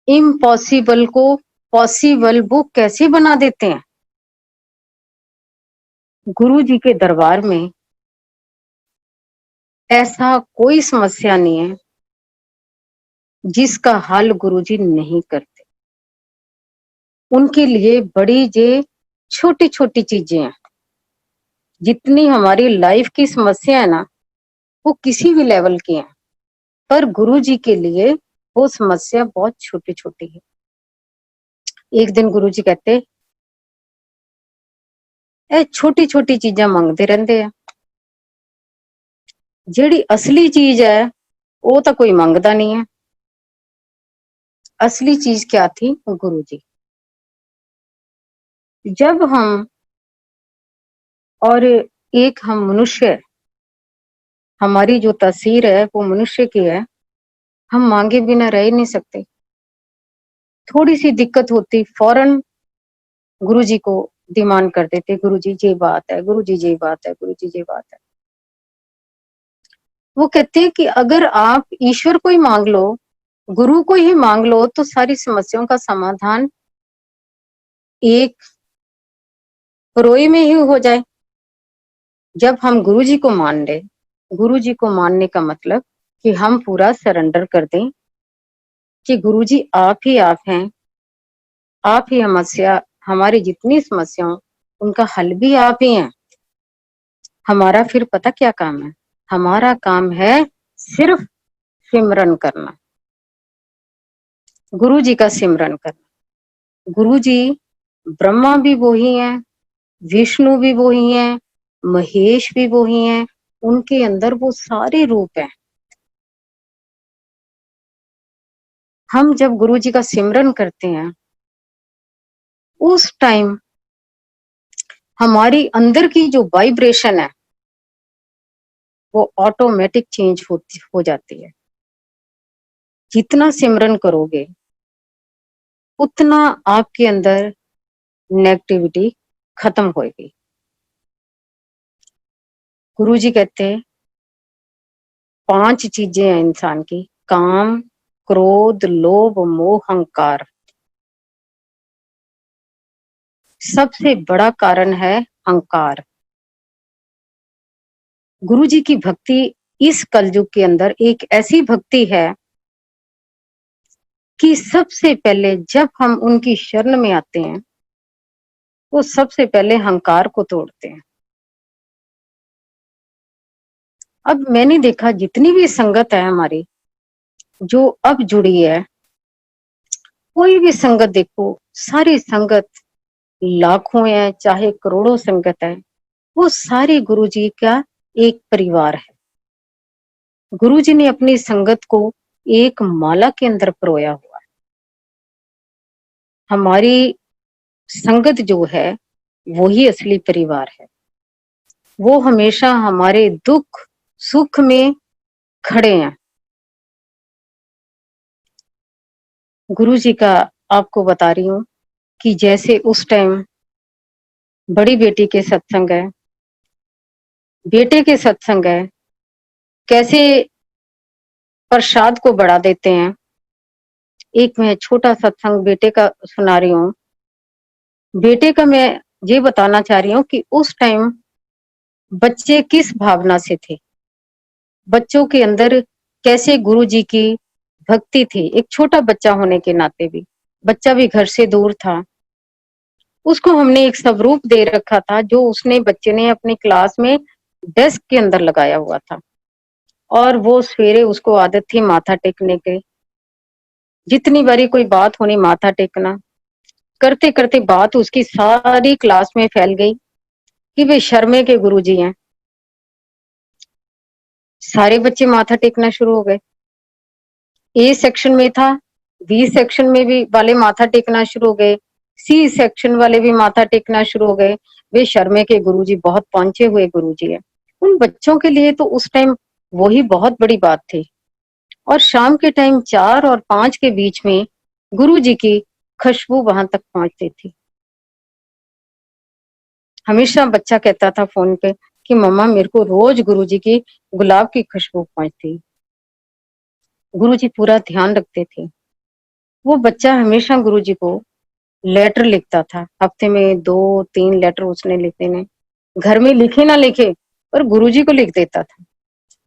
इम्पॉसिबल को पॉसिबल वो कैसे बना देते हैं। गुरु जी के दरबार में ऐसा कोई समस्या नहीं है जिसका हल गुरुजी नहीं करते। उनके लिए बड़ी जे छोटी छोटी चीजें हैं। जितनी हमारी लाइफ की समस्या है ना, वो किसी भी लेवल की है, पर गुरुजी के लिए वो समस्या बहुत छोटी छोटी है। एक दिन गुरुजी कहते ਇਹ छोटी छोटी चीजां मंगते रहंदे आ। ਜਿਹੜੀ असली चीज है वो तो कोई मंगता नहीं है। असली चीज क्या थी? गुरु जी। जब हम और एक हम मनुष्य, हमारी जो तस्वीर है वो मनुष्य की है, हम मांगे बिना रह ही नहीं सकते। थोड़ी सी दिक्कत होती फौरन गुरु जी को डिमांड कर देते, गुरु जी ये बात है, गुरु जी ये बात है, गुरु जी ये बात है। वो कहते हैं कि अगर आप ईश्वर को ही मांग लो, गुरु को ही मांग लो, तो सारी समस्याओं का समाधान एक रोई में ही हो जाए। जब हम गुरु जी को मान ले, गुरु जी को मानने का मतलब कि हम पूरा सरेंडर कर दें कि गुरु जी आप हैं, आप ही हमारी जितनी समस्याओं उनका हल भी आप ही हैं। हमारा फिर पता क्या काम है? हमारा काम है सिर्फ सिमरन करना, गुरु जी का सिमरन करना। गुरु जी ब्रह्मा भी वही हैं, विष्णु भी वही हैं, महेश भी वही हैं, उनके अंदर वो सारे रूप हैं। हम जब गुरु जी का सिमरन करते हैं उस टाइम हमारी अंदर की जो वाइब्रेशन है वो ऑटोमेटिक चेंज हो जाती है। जितना सिमरन करोगे उतना आपके अंदर नेगेटिविटी खत्म होगी। गुरु जी कहते हैं 5 चीजें हैं इंसान की: काम, क्रोध, लोभ, मोह, अहंकार। सबसे बड़ा कारण है अहंकार। गुरु जी की भक्ति इस कलयुग के अंदर एक ऐसी भक्ति है कि सबसे पहले जब हम उनकी शरण में आते हैं वो सबसे पहले अहंकार को तोड़ते हैं। अब मैंने देखा जितनी भी संगत है हमारी जो अब जुड़ी है, कोई भी संगत देखो, सारी संगत लाखों है चाहे करोड़ों संगत है, वो सारे गुरु जी का एक परिवार है। गुरु जी ने अपनी संगत को एक माला के अंदर परोया हुआ है। हमारी संगत जो है वही असली परिवार है। वो हमेशा हमारे दुख सुख में खड़े हैं। गुरु जी का आपको बता रही हूँ कि जैसे उस टाइम बड़ी बेटी के सत्संग है, बेटे के सत्संग है, कैसे प्रसाद को बढ़ा देते हैं। एक मैं छोटा सत्संग बेटे का सुना रही हूँ। बेटे का मैं ये बताना चाह रही हूँ कि उस टाइम बच्चे किस भावना से थे, बच्चों के अंदर कैसे गुरु जी की भक्ति थी। एक छोटा बच्चा होने के नाते भी, बच्चा भी घर से दूर था, उसको हमने एक स्वरूप दे रखा था जो उसने बच्चे ने अपनी क्लास में डेस्क के अंदर लगाया हुआ था। और वो सवेरे उसको आदत थी माथा टेकने के। जितनी बारी कोई बात होनी माथा टेकना, करते करते बात उसकी सारी क्लास में फैल गई कि वे शर्मे के गुरुजी हैं। सारे बच्चे माथा टेकना शुरू हो गए। ए सेक्शन में था, बी सेक्शन में भी वाले माथा टेकना शुरू हो गए, सी सेक्शन वाले भी माथा टेकना शुरू हो गए। वे शर्मे के गुरुजी, बहुत पहुंचे हुए गुरुजी है। उन बच्चों के लिए तो उस टाइम वही बहुत बड़ी बात थी। और शाम के टाइम 4 और 5 के बीच में गुरु जी की खुशबू वहां तक पहुंचती थी। हमेशा बच्चा कहता था फोन पे कि मम्मा मेरे को रोज गुरु जी की गुलाब की खुशबू पहुंचती। गुरु जी पूरा ध्यान रखते थे। वो बच्चा हमेशा गुरु जी को लेटर लिखता था, हफ्ते में 2-3 लेटर उसने लिख देने। घर में लिखे ना लिखे पर गुरु जी को लिख देता था।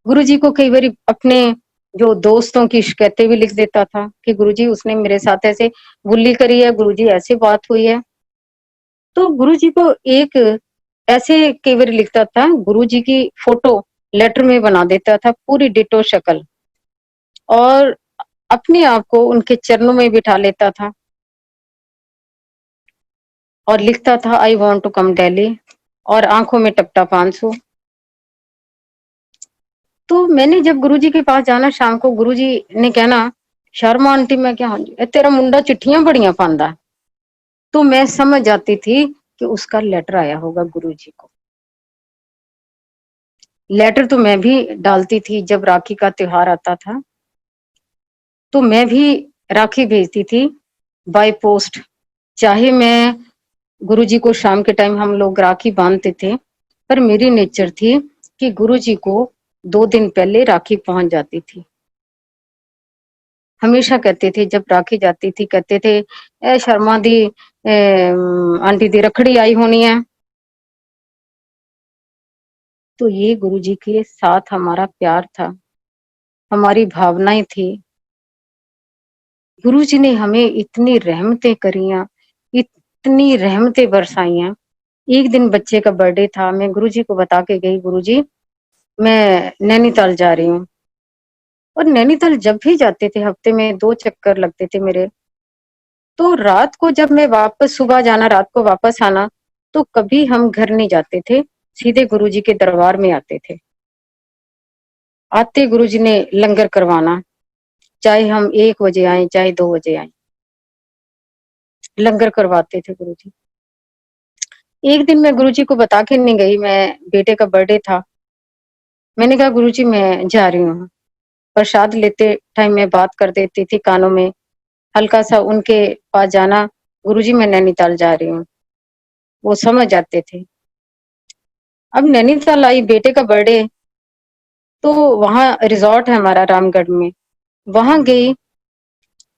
गुरु जी को कई बार अपने जो दोस्तों की शिकायतें भी लिख देता था कि गुरुजी उसने मेरे साथ ऐसे बुल्ली करी है, गुरुजी ऐसे बात हुई है। तो गुरुजी को एक ऐसे कई बार लिखता था, गुरुजी की फोटो लेटर में बना देता था पूरी डिटो शक्ल, और अपने आप को उनके चरणों में बिठा लेता था और लिखता था I want to come Delhi, और आंखों में टपटप आंसू। तो मैंने जब गुरुजी के पास जाना शाम को, गुरुजी ने कहना, शर्मा आंटी, मैं क्या, हाँ जी, "ए, तेरा मुंडा चिट्ठियां बड़ियां पांदा।" तो मैं समझ जाती थी कि उसका लेटर आया होगा गुरुजी को। लेटर तो मैं भी डालती थी जब राखी का त्योहार आता था, तो मैं भी राखी भेजती थी बाय पोस्ट। चाहे मैं गुरुजी को शाम के टाइम हम लोग राखी बांधते थे, पर मेरी नेचर थी कि गुरुजी को 2 दिन पहले राखी पहुंच जाती थी। हमेशा कहते थे जब राखी जाती थी, कहते थे, ए शर्मा दी आंटी दी रखड़ी आई होनी है। तो ये गुरुजी के साथ हमारा प्यार था, हमारी भावनाएं थी। गुरुजी ने हमें इतनी रहमतें करियां, इतनी रहमतें बरसाइयां। एक दिन बच्चे का बर्थडे था, मैं गुरुजी को बता के गई, गुरुजी मैं नैनीताल जा रही हूँ। और नैनीताल जब भी जाते थे, हफ्ते में 2 चक्कर लगते थे मेरे। तो रात को जब मैं वापस, सुबह जाना रात को वापस आना, तो कभी हम घर नहीं जाते थे, सीधे गुरुजी के दरबार में आते थे। आते गुरुजी ने लंगर करवाना, चाहे हम 1 बजे आए चाहे 2 बजे आए, लंगर करवाते थे गुरुजी। एक दिन मैं गुरुजी को बता के नहीं गई, मैं बेटे का बर्थडे था। मैंने कहा गुरुजी मैं जा रही हूँ। प्रसाद लेते टाइम मैं बात कर देती थी कानों में, हल्का सा उनके पास जाना, गुरुजी मैं नैनीताल जा रही हूँ। वो समझ जाते थे। अब नैनीताल आई, बेटे का बर्थडे, तो वहां रिजॉर्ट है हमारा रामगढ़ में, वहां गई।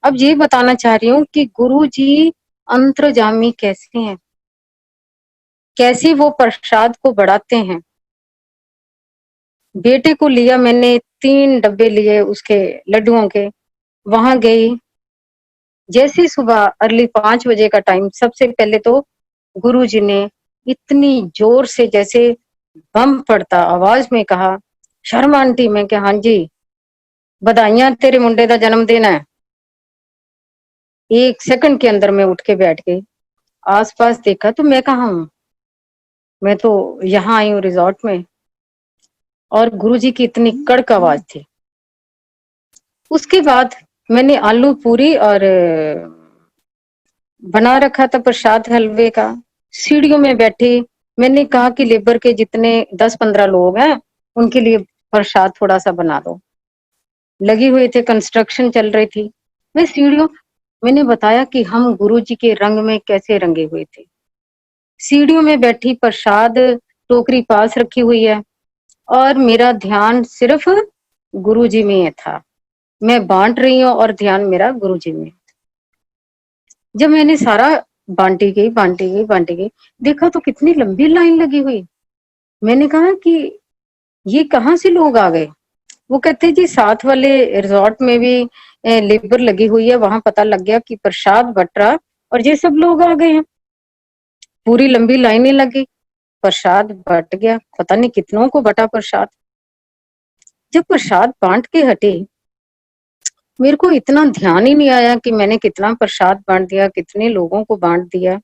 अब ये बताना चाह रही हूँ कि गुरुजी अंतर्जामी कैसे हैं, कैसे वो प्रसाद को बढ़ाते हैं। बेटे को लिया मैंने, 3 डब्बे लिए उसके लड्डुओं के, वहां गई। जैसे सुबह अर्ली 5 बजे का टाइम, सबसे पहले तो गुरुजी ने इतनी जोर से जैसे बम पड़ता आवाज में कहा, शर्मा आंटी, मैं क्या, हाँ जी, बधाइयां, तेरे मुंडे का जन्मदिन है। 1 सेकंड के अंदर मैं उठ के बैठ गई। आसपास देखा तो मैं कहाँ हूँ, मैं तो यहाँ आई हूँ रिजॉर्ट में। और गुरुजी की इतनी कड़क आवाज थी। उसके बाद मैंने आलू पूरी और बना रखा था प्रसाद हलवे का। सीढ़ियों में बैठी, मैंने कहा कि लेबर के जितने 10-15 लोग हैं, उनके लिए प्रसाद थोड़ा सा बना दो। लगी हुई थे, कंस्ट्रक्शन चल रही थी। मैं सीढ़ियों, मैंने बताया कि हम गुरुजी के रंग में कैसे रंगे हुए थे। सीढ़ियों में बैठी, प्रसाद टोकरी पास रखी हुई है, और मेरा ध्यान सिर्फ गुरुजी में था। मैं बांट रही हूँ और ध्यान मेरा गुरुजी में। जब मैंने सारा बांटी गई, देखा तो कितनी लंबी लाइन लगी हुई। मैंने कहा कि ये कहाँ से लोग आ गए। वो कहते जी साथ वाले रिजॉर्ट में भी लेबर लगी हुई है, वहां पता लग गया कि प्रसाद बट रहा और ये सब लोग आ गए हैं। पूरी लंबी लाइनें लगी, प्रसाद बट गया, पता नहीं कितनों को बटा प्रसाद। जब प्रसाद बांट के हटे, मेरे को इतना ध्यान ही नहीं आया कि मैंने कितना प्रसाद बांट दिया, कितने लोगों को बांट दिया।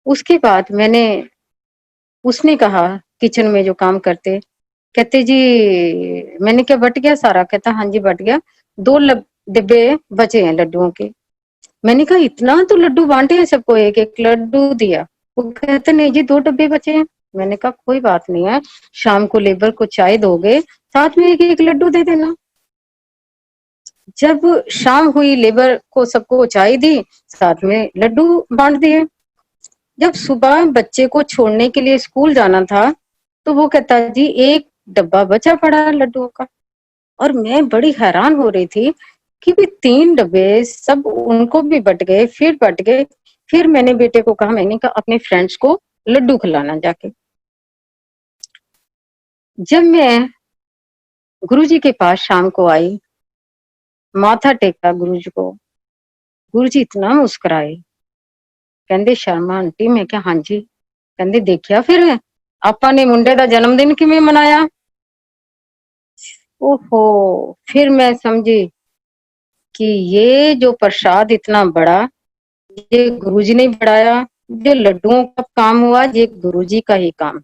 उसके बाद मैंने, उसने कहा, किचन में जो काम करते, कहते जी, मैंने क्या बट गया सारा, कहता हाँ जी बट गया, 2 डिब्बे बचे हैं लड्डुओं के। मैंने कहा इतना तो लड्डू बांटे हैं सबको, एक एक लड्डू दिया। वो कहते नहीं जी 2 डब्बे बचे हैं। मैंने कहा कोई बात नहीं है, शाम को लेबर को चाय दोगे, साथ में एक एक लड्डू दे देना। जब शाम हुई, लेबर को सबको चाय दी, साथ में लड्डू बांट दिए। जब सुबह बच्चे को छोड़ने के लिए स्कूल जाना था, तो वो कहता जी 1 डब्बा बचा पड़ा लड्डुओं का। और मैं बड़ी हैरान हो रही थी कि भी 3 डब्बे सब उनको भी बट गए, फिर बट गए। फिर मैंने बेटे को कहा, मैंने कहा अपने फ्रेंड्स को लड्डू खिलाना जाके। जब मैं गुरुजी के पास शाम को आई, माथा टेका गुरुजी को, गुरुजी इतना मुस्कुराए, कहंदे शर्मा आंटी, मैं क्या, हाँ जी, कहंदे देखिया फिर आपा ने मुंडे दा जन्मदिन किवें मनाया। ओहो, फिर मैं समझी कि ये जो प्रसाद इतना बड़ा, ये गुरुजी ने बढ़ाया, जो लड्डुओं का काम हुआ ये गुरुजी का ही काम है।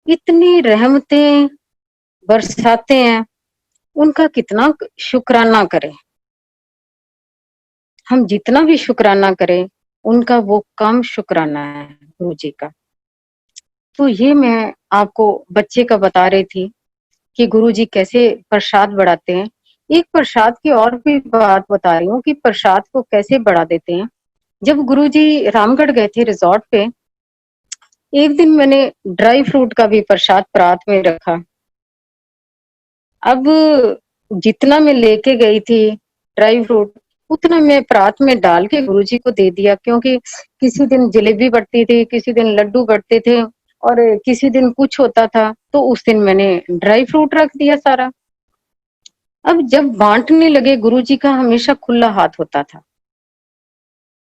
इतनी रहमतें बरसाते हैं, उनका कितना शुक्राना करें। हम जितना भी शुक्राना करें उनका वो कम शुक्राना है गुरुजी का। तो ये मैं आपको बच्चे का बता रही थी कि गुरुजी कैसे प्रसाद बढ़ाते हैं। एक प्रसाद की और भी बात बता रही हूँ कि प्रसाद को कैसे बढ़ा देते हैं। जब गुरुजी रामगढ़ गए थे रिजॉर्ट पे, एक दिन मैंने ड्राई फ्रूट का भी प्रसाद परात में रखा। अब जितना मैं लेके गई थी ड्राई फ्रूट, उतना मैं परात में डाल के गुरुजी को दे दिया, क्योंकि किसी दिन जलेबी बढ़ती थी, किसी दिन लड्डू बढ़ते थे और किसी दिन कुछ होता था, तो उस दिन मैंने ड्राई फ्रूट रख दिया सारा। अब जब बांटने लगे, गुरुजी का हमेशा खुला हाथ होता था।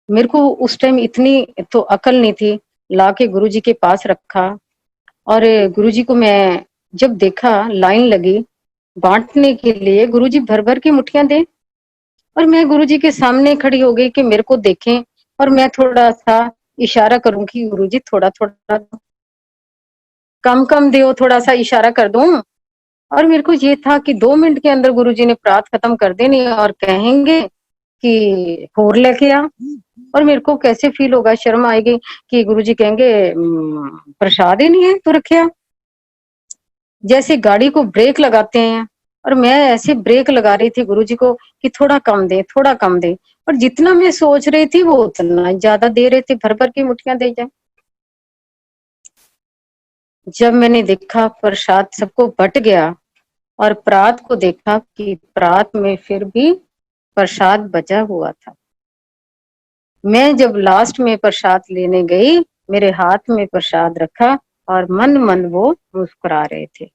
मेरे को उस टाइम इतनी तो अकल नहीं थी, लाके गुरुजी के पास रखा और गुरुजी को मैं जब देखा लाइन लगी बांटने के लिए, गुरुजी भर भर के मुट्ठियां दे और मैं गुरुजी के सामने खड़ी हो गई कि मेरे को देखें और मैं थोड़ा सा इशारा करूं कि गुरुजी थोड़ा थोड़ा कम कम दो, थोड़ा सा इशारा कर दूं। और मेरे को ये था कि 2 मिनट के अंदर गुरुजी ने प्रात खत्म कर देनी और कहेंगे कि होर लेके आ। और मेरे को कैसे फील होगा, शर्म आएगी कि गुरुजी कहेंगे प्रसाद ही नहीं है तो रखिया। जैसे गाड़ी को ब्रेक लगाते हैं, और मैं ऐसे ब्रेक लगा रही थी गुरुजी को कि थोड़ा कम दे, थोड़ा कम दे। और जितना मैं सोच रही थी वो उतना ज्यादा दे रहे थे, भर भर की मुट्ठियां दे जाए। जब मैंने देखा प्रसाद सबको बट गया और प्रात को देखा कि प्रात में फिर भी प्रसाद बचा हुआ था। मैं जब लास्ट में प्रसाद लेने गई, मेरे हाथ में प्रसाद रखा और मन मन वो मुस्कुरा रहे थे।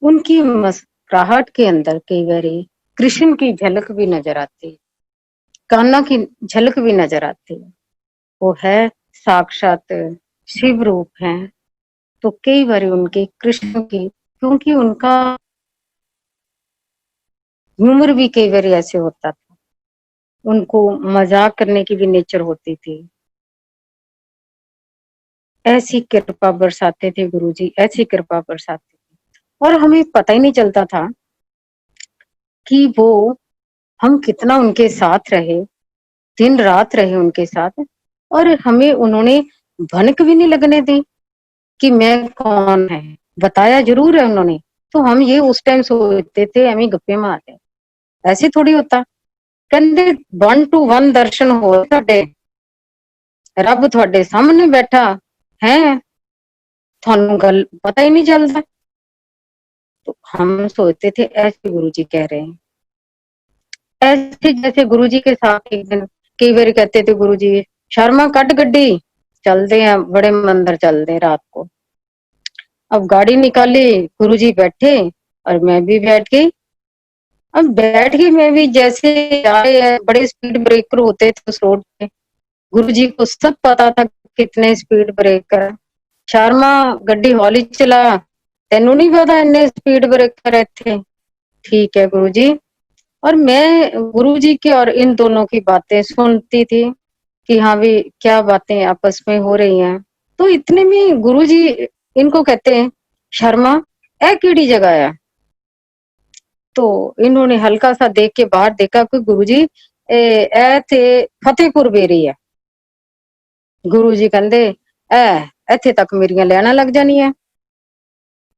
उनकी मुस्कुराहट के अंदर कई बारी कृष्ण की झलक भी नजर आती है, कान्हा की झलक भी नजर आती है। वो है साक्षात शिव रूप है। तो कई बार उनके कृष्ण की, क्योंकि उनका ह्यूमर भी कई बार ऐसे होता था, उनको मजाक करने की भी नेचर होती थी। ऐसी कृपा बरसाते थे गुरुजी, ऐसी कृपा बरसाते थे और हमें पता ही नहीं चलता था कि वो हम कितना उनके साथ रहे, दिन रात रहे उनके साथ। और हमें उन्होंने भनक भी नहीं लगने दी कि मैं कौन है। बताया जरूर है उन्होंने, तो हम ये उस टाइम सोचते थे हमें गप्पे मारते, ऐसे थोड़ी होता। कहते 1 to 1 दर्शन हो साडे, रब थोड़े सामने बैठा है, थानू गल पता ही नहीं चलता। तो हम सोचते थे ऐसे गुरुजी कह रहे हैं। ऐसे जैसे गुरुजी के साथ एक दिन कई बार कहते थे गुरुजी, शर्मा कट गड्डी चलते हैं, बड़े मंदिर चलते हैं रात को। अब गाड़ी निकाली, गुरुजी बैठे और मैं भी बैठ गई। अब बैठ गई मैं भी, जैसे जा रहे हैं, बड़े स्पीड ब्रेकर होते थे उस रोड पे, गुरुजी को सब पता था कितने स्पीड ब्रेकर। शर्मा गड्डी हौली चला, तेनू नहीं पता इन्ने स्पीड ब्रेकर थे। ठीक है गुरुजी। और मैं गुरुजी की और इन दोनों की बातें सुनती थी कि हाँ भी क्या बातें आपस में हो रही हैं। तो इतने में गुरुजी इनको कहते हैं, शर्मा ए केड़ी जगह है। तो इन्होंने हल्का सा देख के बाहर देखा कि गुरुजी ए थे फतेहपुर बेरी है। गुरुजी कहते इथे तक मेरिया लैना लग जानी है।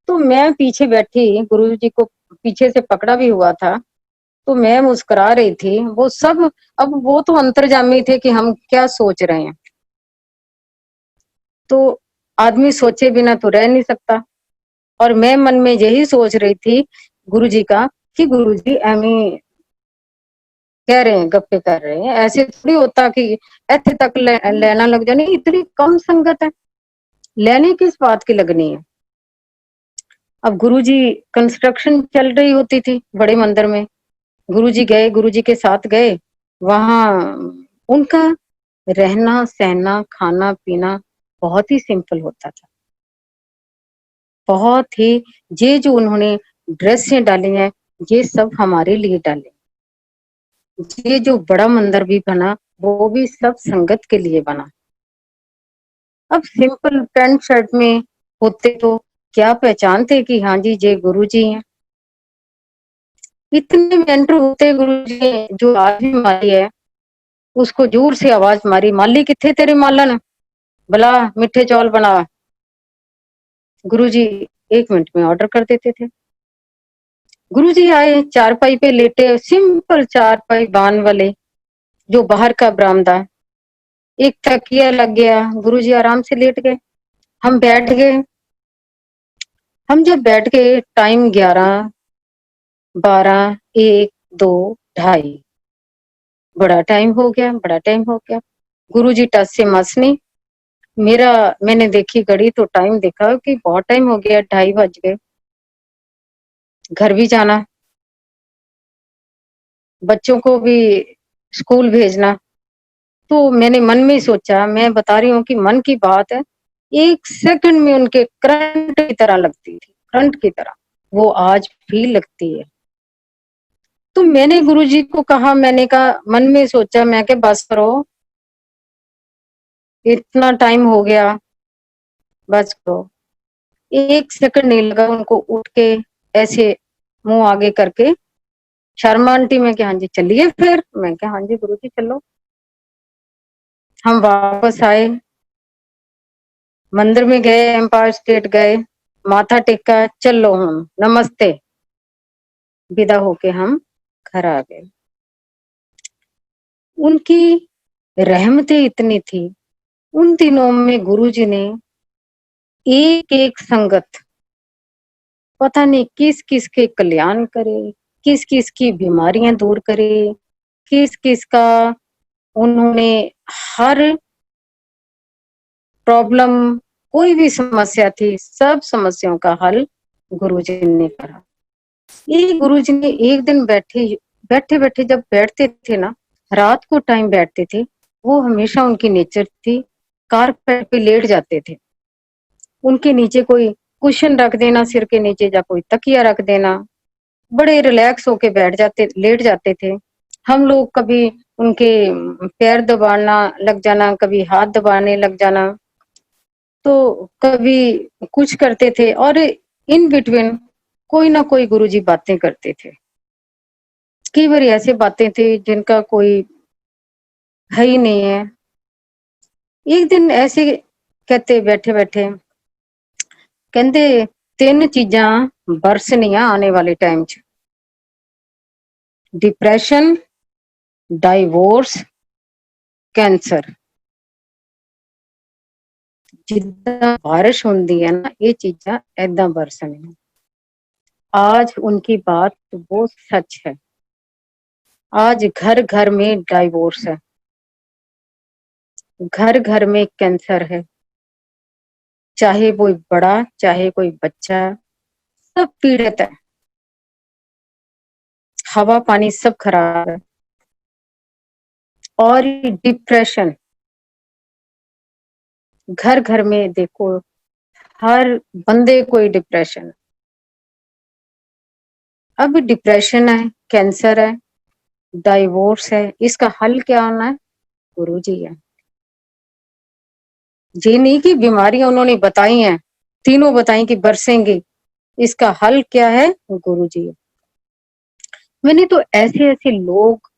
तो मैं पीछे बैठी, गुरुजी को पीछे से पकड़ा भी हुआ था, तो मैं मुस्कुरा रही थी। वो सब, अब वो तो अंतर्जामी थे कि हम क्या सोच रहे हैं। तो आदमी सोचे बिना तो रह नहीं सकता। और मैं मन में यही सोच रही थी गुरुजी का कि गुरुजी एमी कह रहे हैं, गप्पे कर रहे हैं, ऐसे थोड़ी होता कि ऐसे तक लेना लग जानी। इतनी कम संगत है, लेने किस बात की लगनी है। अब गुरुजी कंस्ट्रक्शन चल रही होती थी बड़े मंदिर में, गुरुजी गए, गुरुजी के साथ गए। वहां उनका रहना सहना खाना पीना बहुत ही सिंपल होता था, बहुत ही। ये जो उन्होंने ड्रेसें डाली हैं, ये सब हमारे लिए डाली। ये जो बड़ा मंदिर भी बना वो भी सब संगत के लिए बना। अब सिंपल पैंट शर्ट में होते तो क्या पहचानते कि हाँ जी ये गुरु जी हैं। इतने मेंटर होते गुरु जी ने, जो आज भी माली है उसको जोर से आवाज मारी, माली किथे तेरे मालन, भला मीठे चौल बना। गुरु जी 1 मिनट में ऑर्डर कर देते थे। गुरु जी आए, चारपाई पे लेटे, सिंपल चारपाई बान वाले, जो बाहर का बरामदा, एक तकिया लग गया, गुरु जी आराम से लेट गए, हम बैठ गए। हम जब बैठ गए टाइम 11, 12, 1, 2, 2:30, बड़ा टाइम हो गया, बड़ा टाइम हो गया। गुरु जी टस से मस नहीं, मेरा मैंने देखी घड़ी तो टाइम देखा कि बहुत टाइम हो गया, 2:30 बज गए, घर भी जाना, बच्चों को भी स्कूल भेजना। तो मैंने मन में ही सोचा, मैं बता रही हूँ कि मन की बात है, 1 सेकंड में उनके करंट की तरह लगती थी, करंट की तरह, वो आज भी लगती है। तो मैंने गुरुजी को कहा, मैंने कहा मन में सोचा, मैं क्या बस करो, इतना टाइम हो गया, बस करो। 1 सेकंड नहीं लगा उनको उठ के ऐसे मुंह आगे करके, शर्मा आंटी, मैं क्या हाँ जी चलिए फिर, मैं क्या हाँ जी गुरुजी चलो। हम वापस आए, मंदिर में गए, एम्पायर स्टेट गए, माथा टेका, चलो हम नमस्ते, विदा होके हम घर आ गए। उनकी रहमतें इतनी थी, उन दिनों में गुरुजी ने एक एक संगत पता नहीं किस किस के कल्याण करे, किस किस की बीमारियां दूर करे, किस किस का उन्होंने हर प्रॉब्लम, कोई भी समस्या थी, सब समस्याओं का हल गुरुजी ने करा। ये गुरुजी ने एक दिन बैठे बैठे जब बैठते थे ना, रात को टाइम बैठते थे, वो हमेशा उनकी नेचर थी, कारपेट पे लेट जाते थे, उनके नीचे कोई कुशन रख देना सिर के नीचे, या कोई तकिया रख देना, बड़े रिलैक्स होके बैठ जाते, लेट जाते थे। हम लोग कभी उनके पैर दबाना लग जाना, कभी हाथ दबाने लग जाना, तो कभी कुछ करते थे, और इन बिटवीन कोई ना कोई गुरुजी बातें करते थे। कई बार ऐसे बातें थी जिनका कोई है ही नहीं है। एक दिन ऐसे कहते बैठे बैठे, कहते 3 चीजां बरसनियां आने वाले टाइम च, डिप्रेशन, डाइवोर्स, कैंसर। जिद्दां बारिश होंदी है ना, ये चीजां ऐदां बरसनियां। आज उनकी बात वो सच है, आज घर घर में डाइवोर्स है, घर घर में कैंसर है, चाहे कोई बड़ा चाहे कोई बच्चा, सब पीड़ित है, हवा पानी सब खराब है। और डिप्रेशन घर घर में देखो, हर बंदे को ही डिप्रेशन है। अब डिप्रेशन है, कैंसर है, डाइवोर्स है, इसका हल क्या होना है? गुरुजी है। ये नहीं कि बीमारियां उन्होंने बताई हैं, तीनों बताई कि बरसेंगी, इसका हल क्या है? गुरुजी है। मैंने तो ऐसे ऐसे लोग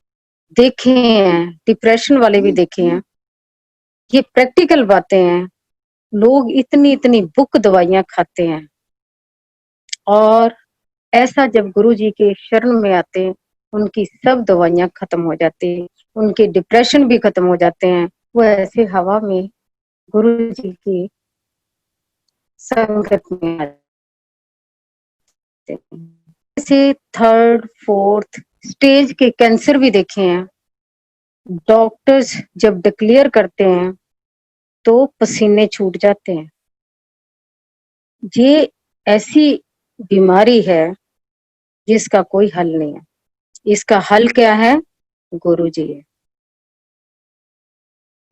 देखे हैं, डिप्रेशन वाले भी देखे हैं, ये प्रैक्टिकल बातें हैं। लोग इतनी इतनी बुक दवाइयां खाते हैं, और ऐसा जब गुरुजी के शरण में आते हैं, उनकी सब दवाइयां खत्म हो जाती है, उनके डिप्रेशन भी खत्म हो जाते हैं। वो ऐसे हवा में गुरुजी की संगत में आ जाते हैं। ऐसे 3rd 4th स्टेज के कैंसर भी देखे हैं। डॉक्टर्स जब डिक्लेयर करते हैं तो पसीने छूट जाते हैं। ये ऐसी बीमारी है जिसका कोई हल नहीं है। इसका हल क्या है? गुरुजी है।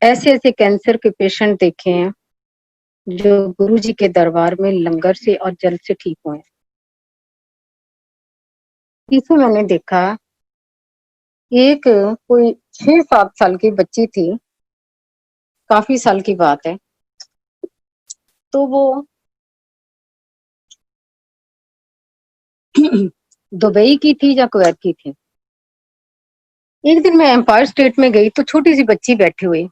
ऐसे ऐसे कैंसर के पेशेंट देखे हैं जो गुरुजी के दरबार में लंगर से और जल से ठीक हुए। इसे मैंने देखा एक कोई 6-7 साल की बच्ची थी, काफी साल की बात है। तो वो दुबई की थी या कुवैत की थी। एक दिन मैं एम्पायर स्टेट में गई तो छोटी सी बच्ची बैठी हुई,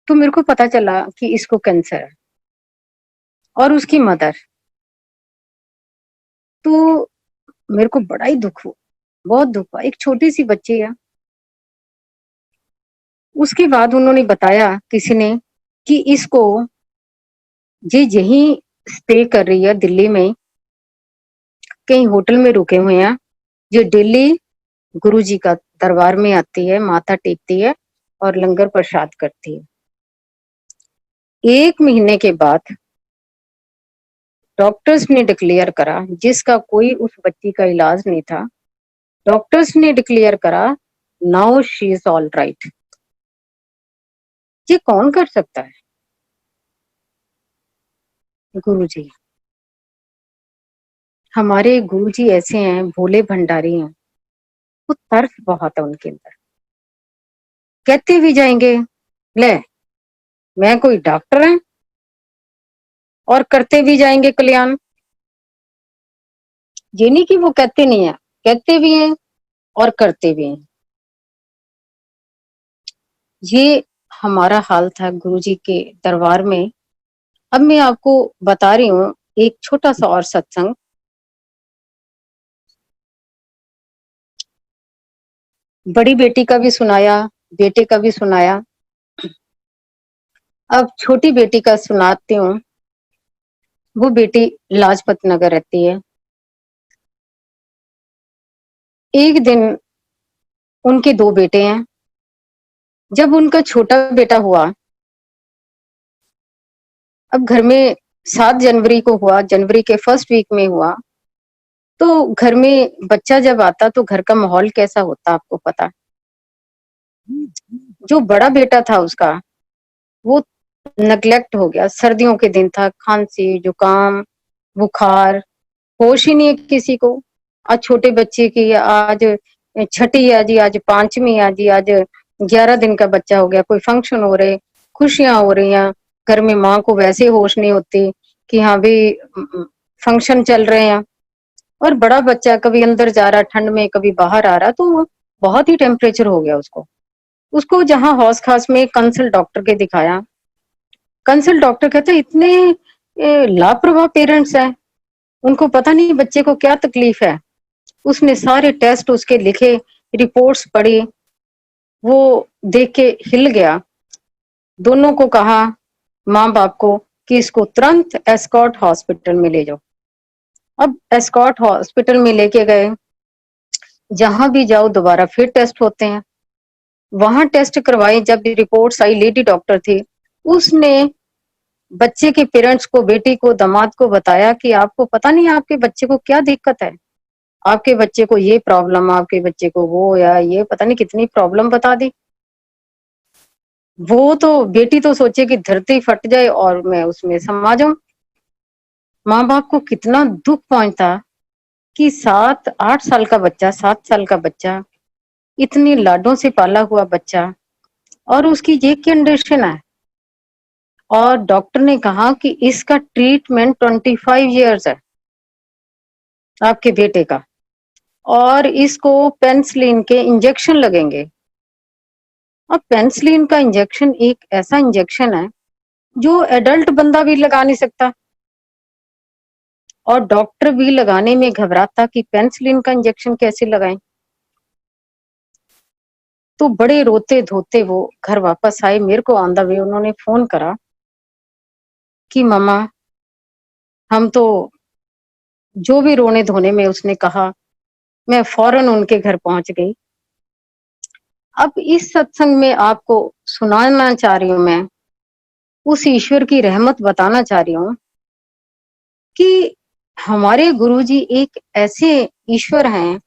तो मेरे को पता चला कि इसको कैंसर है और उसकी मदर। तो मेरे को बड़ा ही दुख हुआ, बहुत दुख हुआ, एक छोटी सी बच्ची है। उसके बाद उन्होंने बताया किसी ने कि इसको ये यहीं स्टे कर रही है दिल्ली में, कहीं होटल में रुके हुए हैं। ये डेली गुरु जी का दरबार में आती है, माथा टेकती है और लंगर प्रसाद करती है। 1 महीने के बाद डॉक्टर्स ने डिक्लेयर करा, जिसका कोई उस बच्ची का इलाज नहीं था, डॉक्टर्स ने डिक्लेयर करा now she is all right. ये कौन कर सकता है? गुरु जी। हमारे गुरु जी ऐसे हैं, भोले भंडारी हैं, वो तर्स बहुत है उनके अंदर। कहते भी जाएंगे ले मैं कोई डॉक्टर है, और करते भी जाएंगे कल्याण। ये नहीं कि वो कहते नहीं है, कहते भी हैं और करते भी हैं। ये हमारा हाल था गुरु जी के दरबार में। अब मैं आपको बता रही हूँ एक छोटा सा और सत्संग। बड़ी बेटी का भी सुनाया, बेटे का भी सुनाया। अब छोटी बेटी का सुनाती हूँ। वो बेटी लाजपत नगर रहती है। एक दिन, उनके 2 बेटे हैं। जब उनका छोटा बेटा हुआ, अब घर में 7 जनवरी को हुआ, जनवरी के फर्स्ट वीक में हुआ, तो घर में बच्चा जब आता तो घर का माहौल कैसा होता आपको पता। जो बड़ा बेटा था उसका, वो नेग्लेक्ट हो गया। सर्दियों के दिन था, खांसी जुकाम बुखार, होश ही नहीं है किसी को। आज छोटे बच्चे की आज छठी है जी, आज 5वीं है जी, आज 11 दिन का बच्चा हो गया, कोई फंक्शन हो रहे, खुशियां हो रही हैं घर में। माँ को वैसे होश नहीं होती कि हाँ भी फंक्शन चल रहे हैं। और बड़ा बच्चा कभी अंदर जा रहा ठंड में, कभी बाहर आ रहा, तो बहुत ही टेम्परेचर हो गया उसको। उसको जहाँ हौस खास में कंसल्ट डॉक्टर के दिखाया, कंसल्ट डॉक्टर कहते इतने लापरवाह पेरेंट्स हैं, उनको पता नहीं बच्चे को क्या तकलीफ है। उसने सारे टेस्ट उसके लिखे, रिपोर्ट्स पढ़ी, वो देख के हिल गया। दोनों को कहा, माँ बाप को, कि इसको तुरंत एस्कॉर्ट हॉस्पिटल में ले जाओ। अब एस्कॉर्ट हॉस्पिटल में लेके गए। जहां भी जाओ दोबारा फिर टेस्ट होते हैं। वहां टेस्ट करवाए, जब रिपोर्ट्स आई, लेडी डॉक्टर थी, उसने बच्चे के पेरेंट्स को, बेटी को, दामाद को बताया कि आपको पता नहीं आपके बच्चे को क्या दिक्कत है, आपके बच्चे को ये प्रॉब्लम, आपके बच्चे को वो, या ये पता नहीं कितनी प्रॉब्लम बता दी। वो तो बेटी तो सोचे कि धरती फट जाए और मैं उसमें समा जाऊं। माँ बाप को कितना दुख पहुंचता कि 7-8 साल का बच्चा, 7 साल का बच्चा, इतनी लाडों से पाला हुआ बच्चा, और उसकी ये कंडीशन है। और डॉक्टर ने कहा कि इसका ट्रीटमेंट 25 इयर्स है आपके बेटे का, और इसको पेनिसिलिन के इंजेक्शन लगेंगे। अब पेनिसिलिन का इंजेक्शन एक ऐसा इंजेक्शन है जो एडल्ट बंदा भी लगा नहीं सकता, और डॉक्टर भी लगाने में घबराता कि पेनिसिलिन का इंजेक्शन कैसे लगाएं। तो बड़े रोते धोते वो घर वापस आए। मेरे को ऑन द वे उन्होंने फोन करा कि मामा, हम तो, जो भी रोने धोने में उसने कहा, मैं फौरन उनके घर पहुंच गई। अब इस सत्संग में आपको सुनाना चाह रही हूं, मैं उस ईश्वर की रहमत बताना चाह रही हूँ कि हमारे गुरुजी एक ऐसे ईश्वर हैं।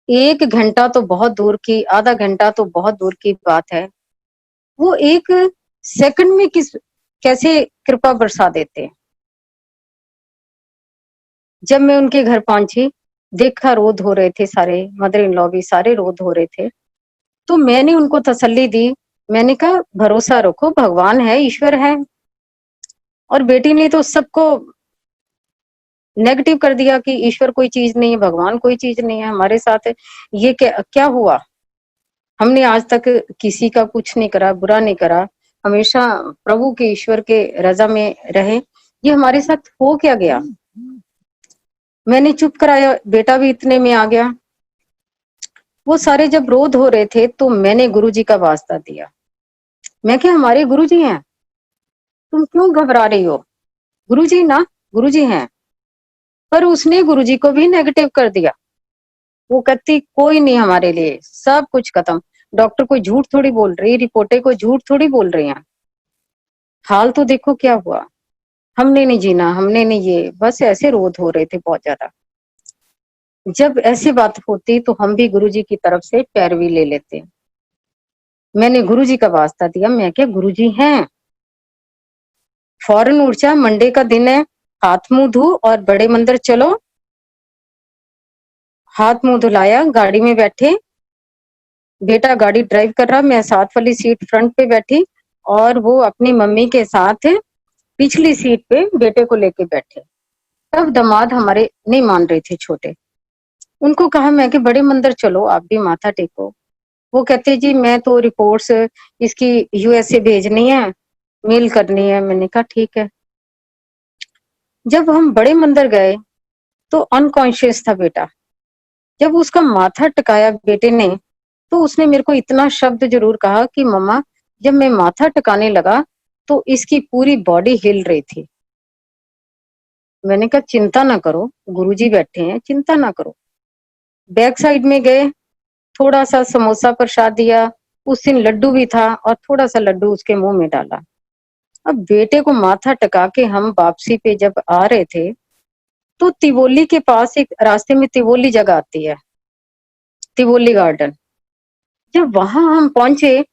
1 घंटा तो बहुत दूर की, आधा घंटा तो बहुत दूर की बात है, वो 1 सेकंड में कैसे कृपा बरसा देते हैं। जब मैं उनके घर पहुंची देखा रो धो रहे थे सारे, मदर इन लॉ भी सारे रो धो रहे थे। तो मैंने उनको तसल्ली दी, मैंने कहा भरोसा रखो, भगवान है, ईश्वर है। और बेटी ने तो सबको नेगेटिव कर दिया कि ईश्वर कोई चीज नहीं है, भगवान कोई चीज नहीं है, हमारे साथ ये क्या क्या हुआ। हमने आज तक किसी का कुछ नहीं करा, बुरा नहीं करा, हमेशा प्रभु के ईश्वर के रजा में रहे। ये हमारे साथ हो क्या गया। मैंने चुप कराया, बेटा भी इतने में आ गया। वो सारे जब रोध हो रहे थे तो मैंने गुरुजी का वास्ता दिया। मैं क्या, हमारे गुरुजी हैं, तुम क्यों घबरा रही हो, गुरुजी ना, गुरुजी हैं। पर उसने गुरुजी को भी नेगेटिव कर दिया। वो कहती कोई नहीं हमारे लिए, सब कुछ खत्म। डॉक्टर कोई झूठ थोड़ी बोल रही, रिपोर्टें कोई झूठ थोड़ी बोल रही हैं। हाल तो देखो क्या हुआ, हमने नहीं जीना, हमने नहीं, ये बस ऐसे रोध हो रहे थे बहुत ज्यादा। जब ऐसी बात होती तो हम भी गुरुजी की तरफ से पैरवी ले लेते। मैंने गुरुजी का वास्ता दिया, मैं क्या, गुरुजी हैं। फौरन ऊर्जा, मंडे का दिन है, हाथ मुंह धो और बड़े मंदिर चलो। हाथ मुंह धुलाया, गाड़ी में बैठे, बेटा गाड़ी ड्राइव कर रहा, मैं साथ वाली सीट फ्रंट पे बैठी और वो अपनी मम्मी के साथ पिछली सीट पे बेटे को लेके बैठे। तब दामाद हमारे नहीं मान रहे थे, छोटे। उनको कहा मैं कि बड़े मंदिर चलो, आप भी माथा टेको। वो कहते जी मैं तो रिपोर्ट्स इसकी यूएसए भेजनी है, मेल करनी है। मैंने कहा ठीक है। जब हम बड़े मंदिर गए तो अनकॉन्शियस था बेटा। जब उसका माथा टकाया बेटे ने, तो उसने मेरे को इतना शब्द जरूर कहा कि मम्मा, जब मैं माथा टकाने लगा तो इसकी पूरी बॉडी हिल रही थी। मैंने कहा चिंता ना करो, गुरुजी बैठे हैं, चिंता ना करो। बैक साइड में गए, थोड़ा सा समोसा प्रसाद दिया, उस दिन लड्डू भी था और थोड़ा सा लड्डू उसके मुंह में डाला। अब बेटे को माथा टका के हम वापसी पे जब आ रहे थे तो तिवोली के पास एक रास्ते में तिवोली जगह आती है, तिवोली गार्डन। जब वहां हम पहुंचे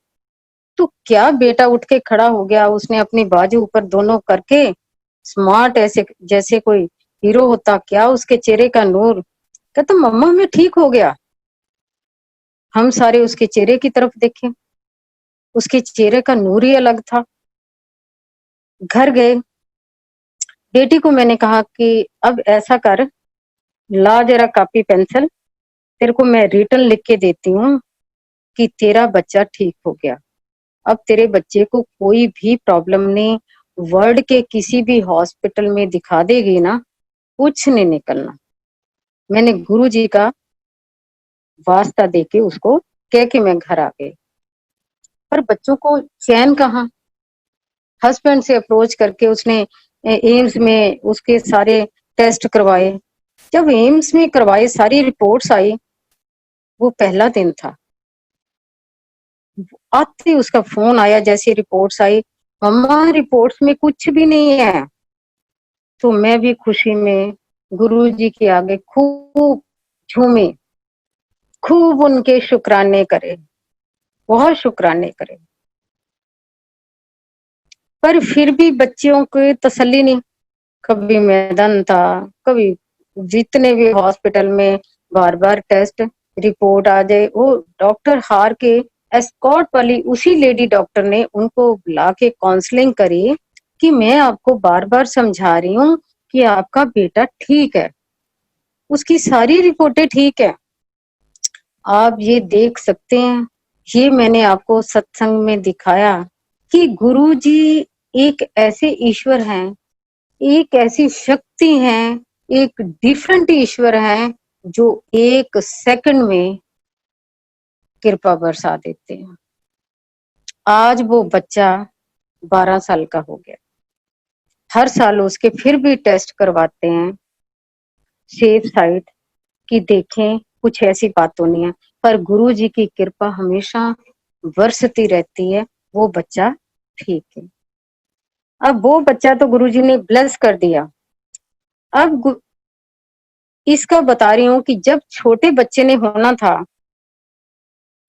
तो क्या बेटा उठ के खड़ा हो गया, उसने अपनी बाजू ऊपर दोनों करके स्मार्ट ऐसे जैसे कोई हीरो होता, क्या उसके चेहरे का नूर। कहता मम्मा मैं ठीक हो गया। हम सारे उसके चेहरे की तरफ देखे, उसके चेहरे का नूर ही अलग था। घर गए, बेटी को मैंने कहा कि अब ऐसा कर, ला जरा कॉपी पेंसिल, तेरे को मैं रिटर्न लिख के देती हूँ कि तेरा बच्चा ठीक हो गया। अब तेरे बच्चे को कोई भी प्रॉब्लम नहीं, वर्ल्ड के किसी भी हॉस्पिटल में दिखा देगी ना, कुछ नहीं निकलना। मैंने गुरुजी का वास्ता देके उसको कह के मैं घर आ गई। पर बच्चों को चैन कहाँ। हस्बैंड से अप्रोच करके उसने एम्स में उसके सारे टेस्ट करवाए। जब एम्स में करवाए, सारी रिपोर्ट्स आई, वो पहला दिन था। आते उसका फोन आया, जैसी रिपोर्ट्स आई, मम्मा रिपोर्ट्स में कुछ भी नहीं है। तो मैं भी खुशी में गुरुजी के आगे खूब झूमी, खूब उनके शुक्राने करे, बहुत शुक्राने करे। पर फिर भी बच्चियों को तसल्ली नहीं। कभी मैदान था, कभी जितने भी हॉस्पिटल में बार बार टेस्ट रिपोर्ट आ जाए, वो डॉक्टर हार के एस्कॉर्ट वाली उसी लेडी डॉक्टर ने उनको बुला के काउंसलिंग करी कि मैं आपको बार बार समझा रही हूँ कि आपका बेटा ठीक है, उसकी सारी रिपोर्टें ठीक है। आप ये देख सकते हैं, ये मैंने आपको सत्संग में दिखाया कि गुरुजी एक ऐसे ईश्वर हैं, एक ऐसी शक्ति है, एक डिफरेंट ईश्वर है जो एक सेकंड में कृपा बरसा देते हैं। आज वो बच्चा 12 साल का हो गया। हर साल उसके फिर भी टेस्ट करवाते हैं सेफ साइड कि देखें कुछ ऐसी बात तो नहीं है। पर गुरु जी की कृपा हमेशा बरसती रहती है, वो बच्चा ठीक है। अब वो बच्चा तो गुरुजी ने ब्लेस कर दिया। अब इसका बता रही हूँ कि जब छोटे बच्चे ने होना था,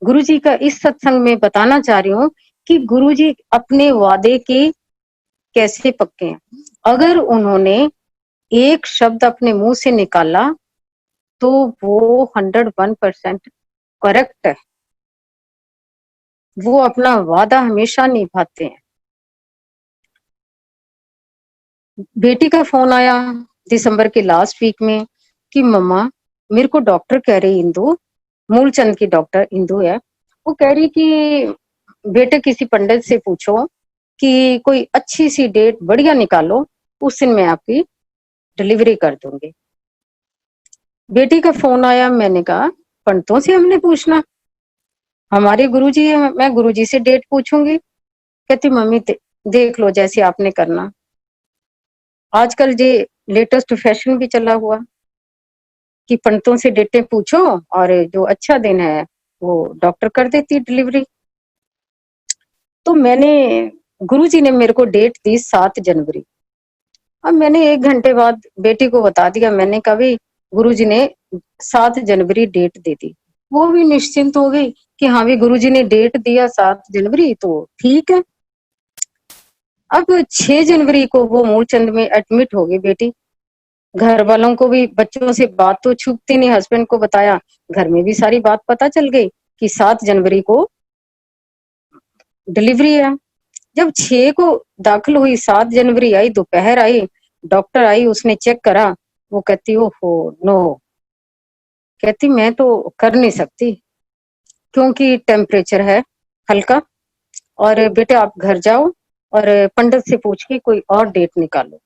गुरुजी का इस सत्संग में बताना चाह रही हूँ कि गुरुजी अपने वादे के कैसे पक्के हैं। अगर उन्होंने एक शब्द अपने मुंह से निकाला तो वो 101% करेक्ट है। वो अपना वादा हमेशा निभाते हैं। बेटी का फोन आया दिसंबर के लास्ट वीक में कि मम्मा मेरे को डॉक्टर कह रही, इंदु मूलचंद की डॉक्टर इंदु है, वो कह रही कि बेटे किसी पंडित से पूछो कि कोई अच्छी सी डेट बढ़िया निकालो, उस दिन मैं आपकी डिलीवरी कर दूंगी। बेटी का फोन आया, मैंने कहा पंडितों से हमने पूछना, हमारे गुरुजी है, मैं गुरुजी से डेट पूछूंगी। कहती मम्मी देख लो जैसे आपने करना। आजकल ये लेटेस्ट फैशन भी चला हुआ कि पंडितों से डेटें पूछो और जो अच्छा दिन है वो डॉक्टर कर देती डिलीवरी। तो मैंने गुरुजी ने मेरे को डेट दी 7 जनवरी। अब मैंने 1 घंटे बाद बेटी को बता दिया, मैंने कहा भी गुरुजी ने 7 जनवरी डेट दे दी। वो भी निश्चिंत हो गई कि हाँ भी गुरुजी ने डेट दिया 7 जनवरी तो ठीक है। अब 6 जनवरी को वो मूलचंद में एडमिट हो गई बेटी। घर वालों को भी, बच्चों से बात तो छुपती नहीं, हस्बैंड को बताया, घर में भी सारी बात पता चल गई कि 7 जनवरी को डिलीवरी है। जब 6 को दाखिल हुई, 7 जनवरी आई, दोपहर आई, डॉक्टर आई, उसने चेक करा, वो कहती ओहो नो, कहती मैं तो कर नहीं सकती क्योंकि टेम्परेचर है हल्का, और बेटे आप घर जाओ और पंडित से पूछ के कोई और डेट निकालो।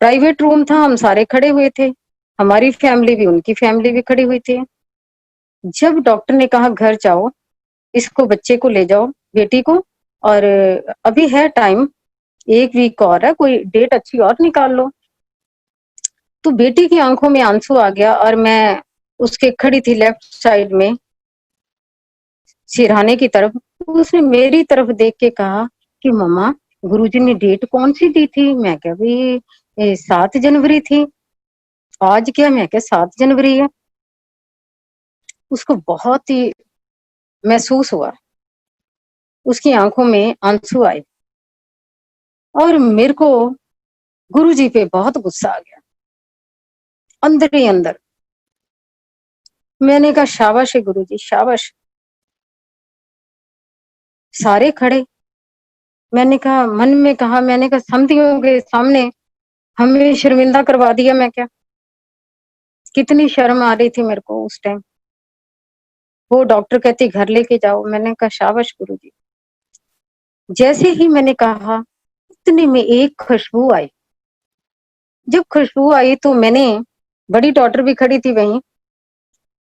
प्राइवेट रूम था, हम सारे खड़े हुए थे, हमारी फैमिली भी उनकी फैमिली भी खड़ी हुई थी। जब डॉक्टर ने कहा घर जाओ, इसको बच्चे को ले जाओ बेटी को, और अभी है टाइम 1 वीक और है, कोई डेट अच्छी और निकाल लो। तो बेटी की आंखों में आंसू आ गया और मैं उसके खड़ी थी लेफ्ट साइड में सिरहाने की तरफ। उसने मेरी तरफ देख के कहा कि मम्मा गुरुजी ने डेट कौन सी दी थी? मैं क्या भी 7 जनवरी थी। आज क्या? मैं क्या 7 जनवरी है। उसको बहुत ही महसूस हुआ, उसकी आंखों में आंसू आए और मेरे को गुरुजी पे बहुत गुस्सा आ गया अंदर ही अंदर। मैंने कहा शाबाश है गुरुजी, शाबाश। सारे खड़े। मैंने कहा, मन में कहा, मैंने कहा समझियों के सामने हमें शर्मिंदा करवा दिया। मैं क्या, कितनी शर्म आ रही थी मेरे को उस टाइम। वो डॉक्टर कहती घर लेके जाओ। मैंने कहा शाबाश गुरुजी। जैसे ही मैंने कहा इतने में एक खुशबू आई। जब खुशबू आई तो मैंने, बड़ी डॉटर भी खड़ी थी वहीं,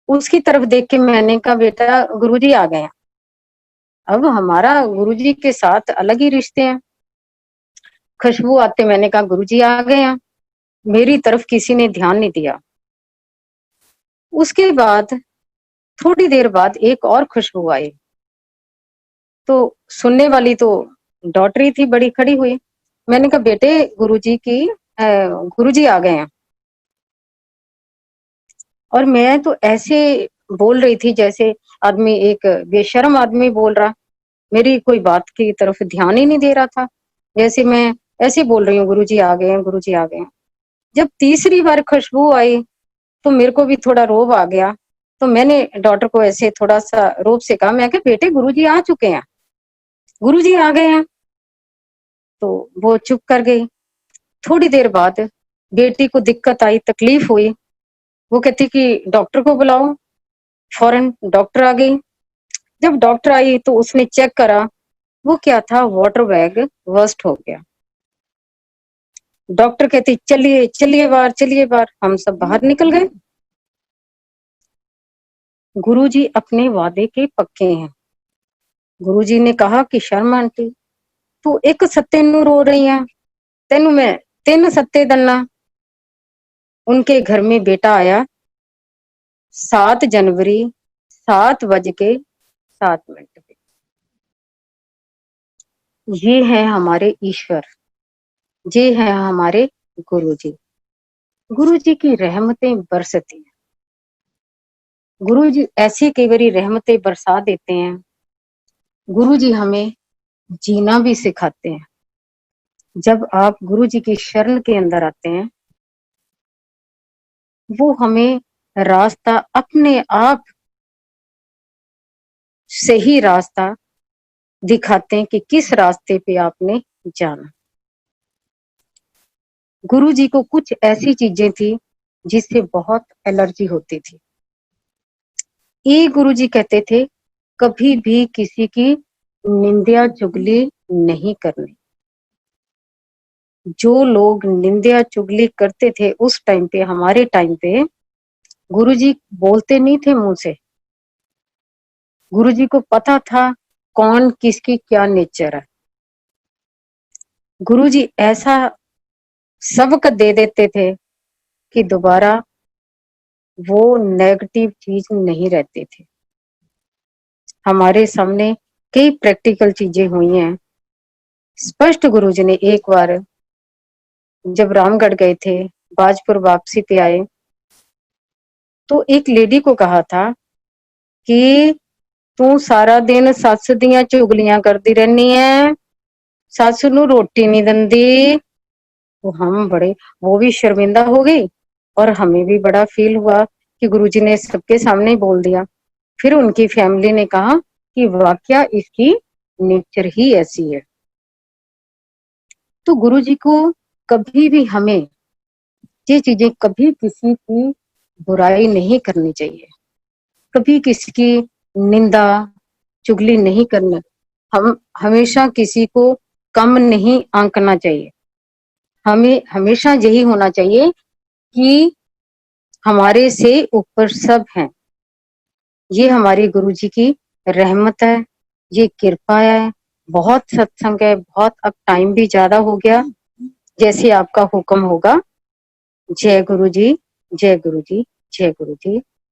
उसकी तरफ देख के मैंने कहा बेटा गुरुजी आ गए हैं। अब हमारा गुरुजी के साथ अलग ही रिश्ते हैं। खुशबू आते मैंने कहा गुरुजी आ गए हैं। मेरी तरफ किसी ने ध्यान नहीं दिया। उसके बाद थोड़ी देर बाद एक और खुशबू आई तो सुनने वाली तो डॉटर ही थी, बड़ी खड़ी हुई। मैंने कहा बेटे गुरुजी आ गए हैं। और मैं तो ऐसे बोल रही थी जैसे आदमी, एक बेशर्म आदमी बोल रहा, मेरी कोई बात की तरफ ध्यान ही नहीं दे रहा था। जैसे मैं ऐसे बोल रही हूँ गुरुजी आ गए हैं, गुरुजी आ गए हैं। जब तीसरी बार खुशबू आई तो मेरे को भी थोड़ा रोब आ गया। तो मैंने डॉटर को ऐसे थोड़ा सा रोब से कहा, मैं कहा बेटे गुरुजी आ चुके हैं, गुरुजी आ गए हैं। तो वो चुप कर गई। थोड़ी देर बाद बेटी को दिक्कत आई, तकलीफ हुई। वो कहती कि डॉक्टर को बुलाओ। फौरन डॉक्टर आ गई। जब डॉक्टर आई तो उसने चेक करा, वो क्या था, वाटर बैग वर्स्ट हो गया। डॉक्टर कहती चलिए चलिए बाहर, चलिए बाहर। हम सब बाहर निकल गए। गुरुजी अपने वादे के पक्के हैं। गुरुजी ने कहा कि शर्मा आंटी तू एक सत्ते नू रो रही है, तेनू मैं 3 सत्ते दन्ना। उनके घर में बेटा आया 7 जनवरी 7:07 पे। ये है हमारे ईश्वर, ये है हमारे गुरुजी। गुरुजी की रहमतें बरसती हैं। गुरुजी ऐसी कई बारी रहमतें बरसा देते हैं। गुरुजी हमें जीना भी सिखाते हैं। जब आप गुरुजी की शरण के अंदर आते हैं, वो हमें रास्ता अपने आप सही रास्ता दिखाते हैं कि किस रास्ते पे आपने जाना। गुरु जी को कुछ ऐसी चीजें थी जिससे बहुत एलर्जी होती थी। ये गुरु जी कहते थे कभी भी किसी की निंदा चुगली नहीं करनी। जो लोग निंदा चुगली करते थे उस टाइम पे, हमारे टाइम पे, गुरुजी बोलते नहीं थे मुंह से। गुरुजी को पता था कौन किसकी क्या नेचर है। गुरुजी ऐसा सबक दे देते थे कि दोबारा वो नेगेटिव चीज नहीं रहते थे। हमारे सामने कई प्रैक्टिकल चीजें हुई हैं। स्पष्ट गुरुजी ने एक बार जब रामगढ़ गए थे, बाजपुर वापसी पे आए, तो एक लेडी को कहा था कि तू सारा दिन सस दियां चुगलियां करती रहनी है, सस नू रोटी नहीं दिंदी। तो हम बड़े, वो भी शर्मिंदा हो गई और हमें भी बड़ा फील हुआ कि गुरुजी ने सबके सामने बोल दिया। फिर उनकी फैमिली ने कहा कि वाकया इसकी नेचर ही ऐसी है। तो गुरुजी को कभी भी हमें ये चीजें, कभी किसी की बुराई नहीं करनी चाहिए, कभी किसी की निंदा चुगली नहीं करना। हम हमेशा किसी को कम नहीं आंकना चाहिए। हमें हमेशा यही होना चाहिए कि हमारे से ऊपर सब हैं। ये हमारे गुरुजी की रहमत है, ये कृपा है। बहुत सत्संग है, बहुत, अब टाइम भी ज्यादा हो गया। जैसे आपका हुक्म होगा। जय गुरु जी, जय गुरु जी, जय गुरु जी।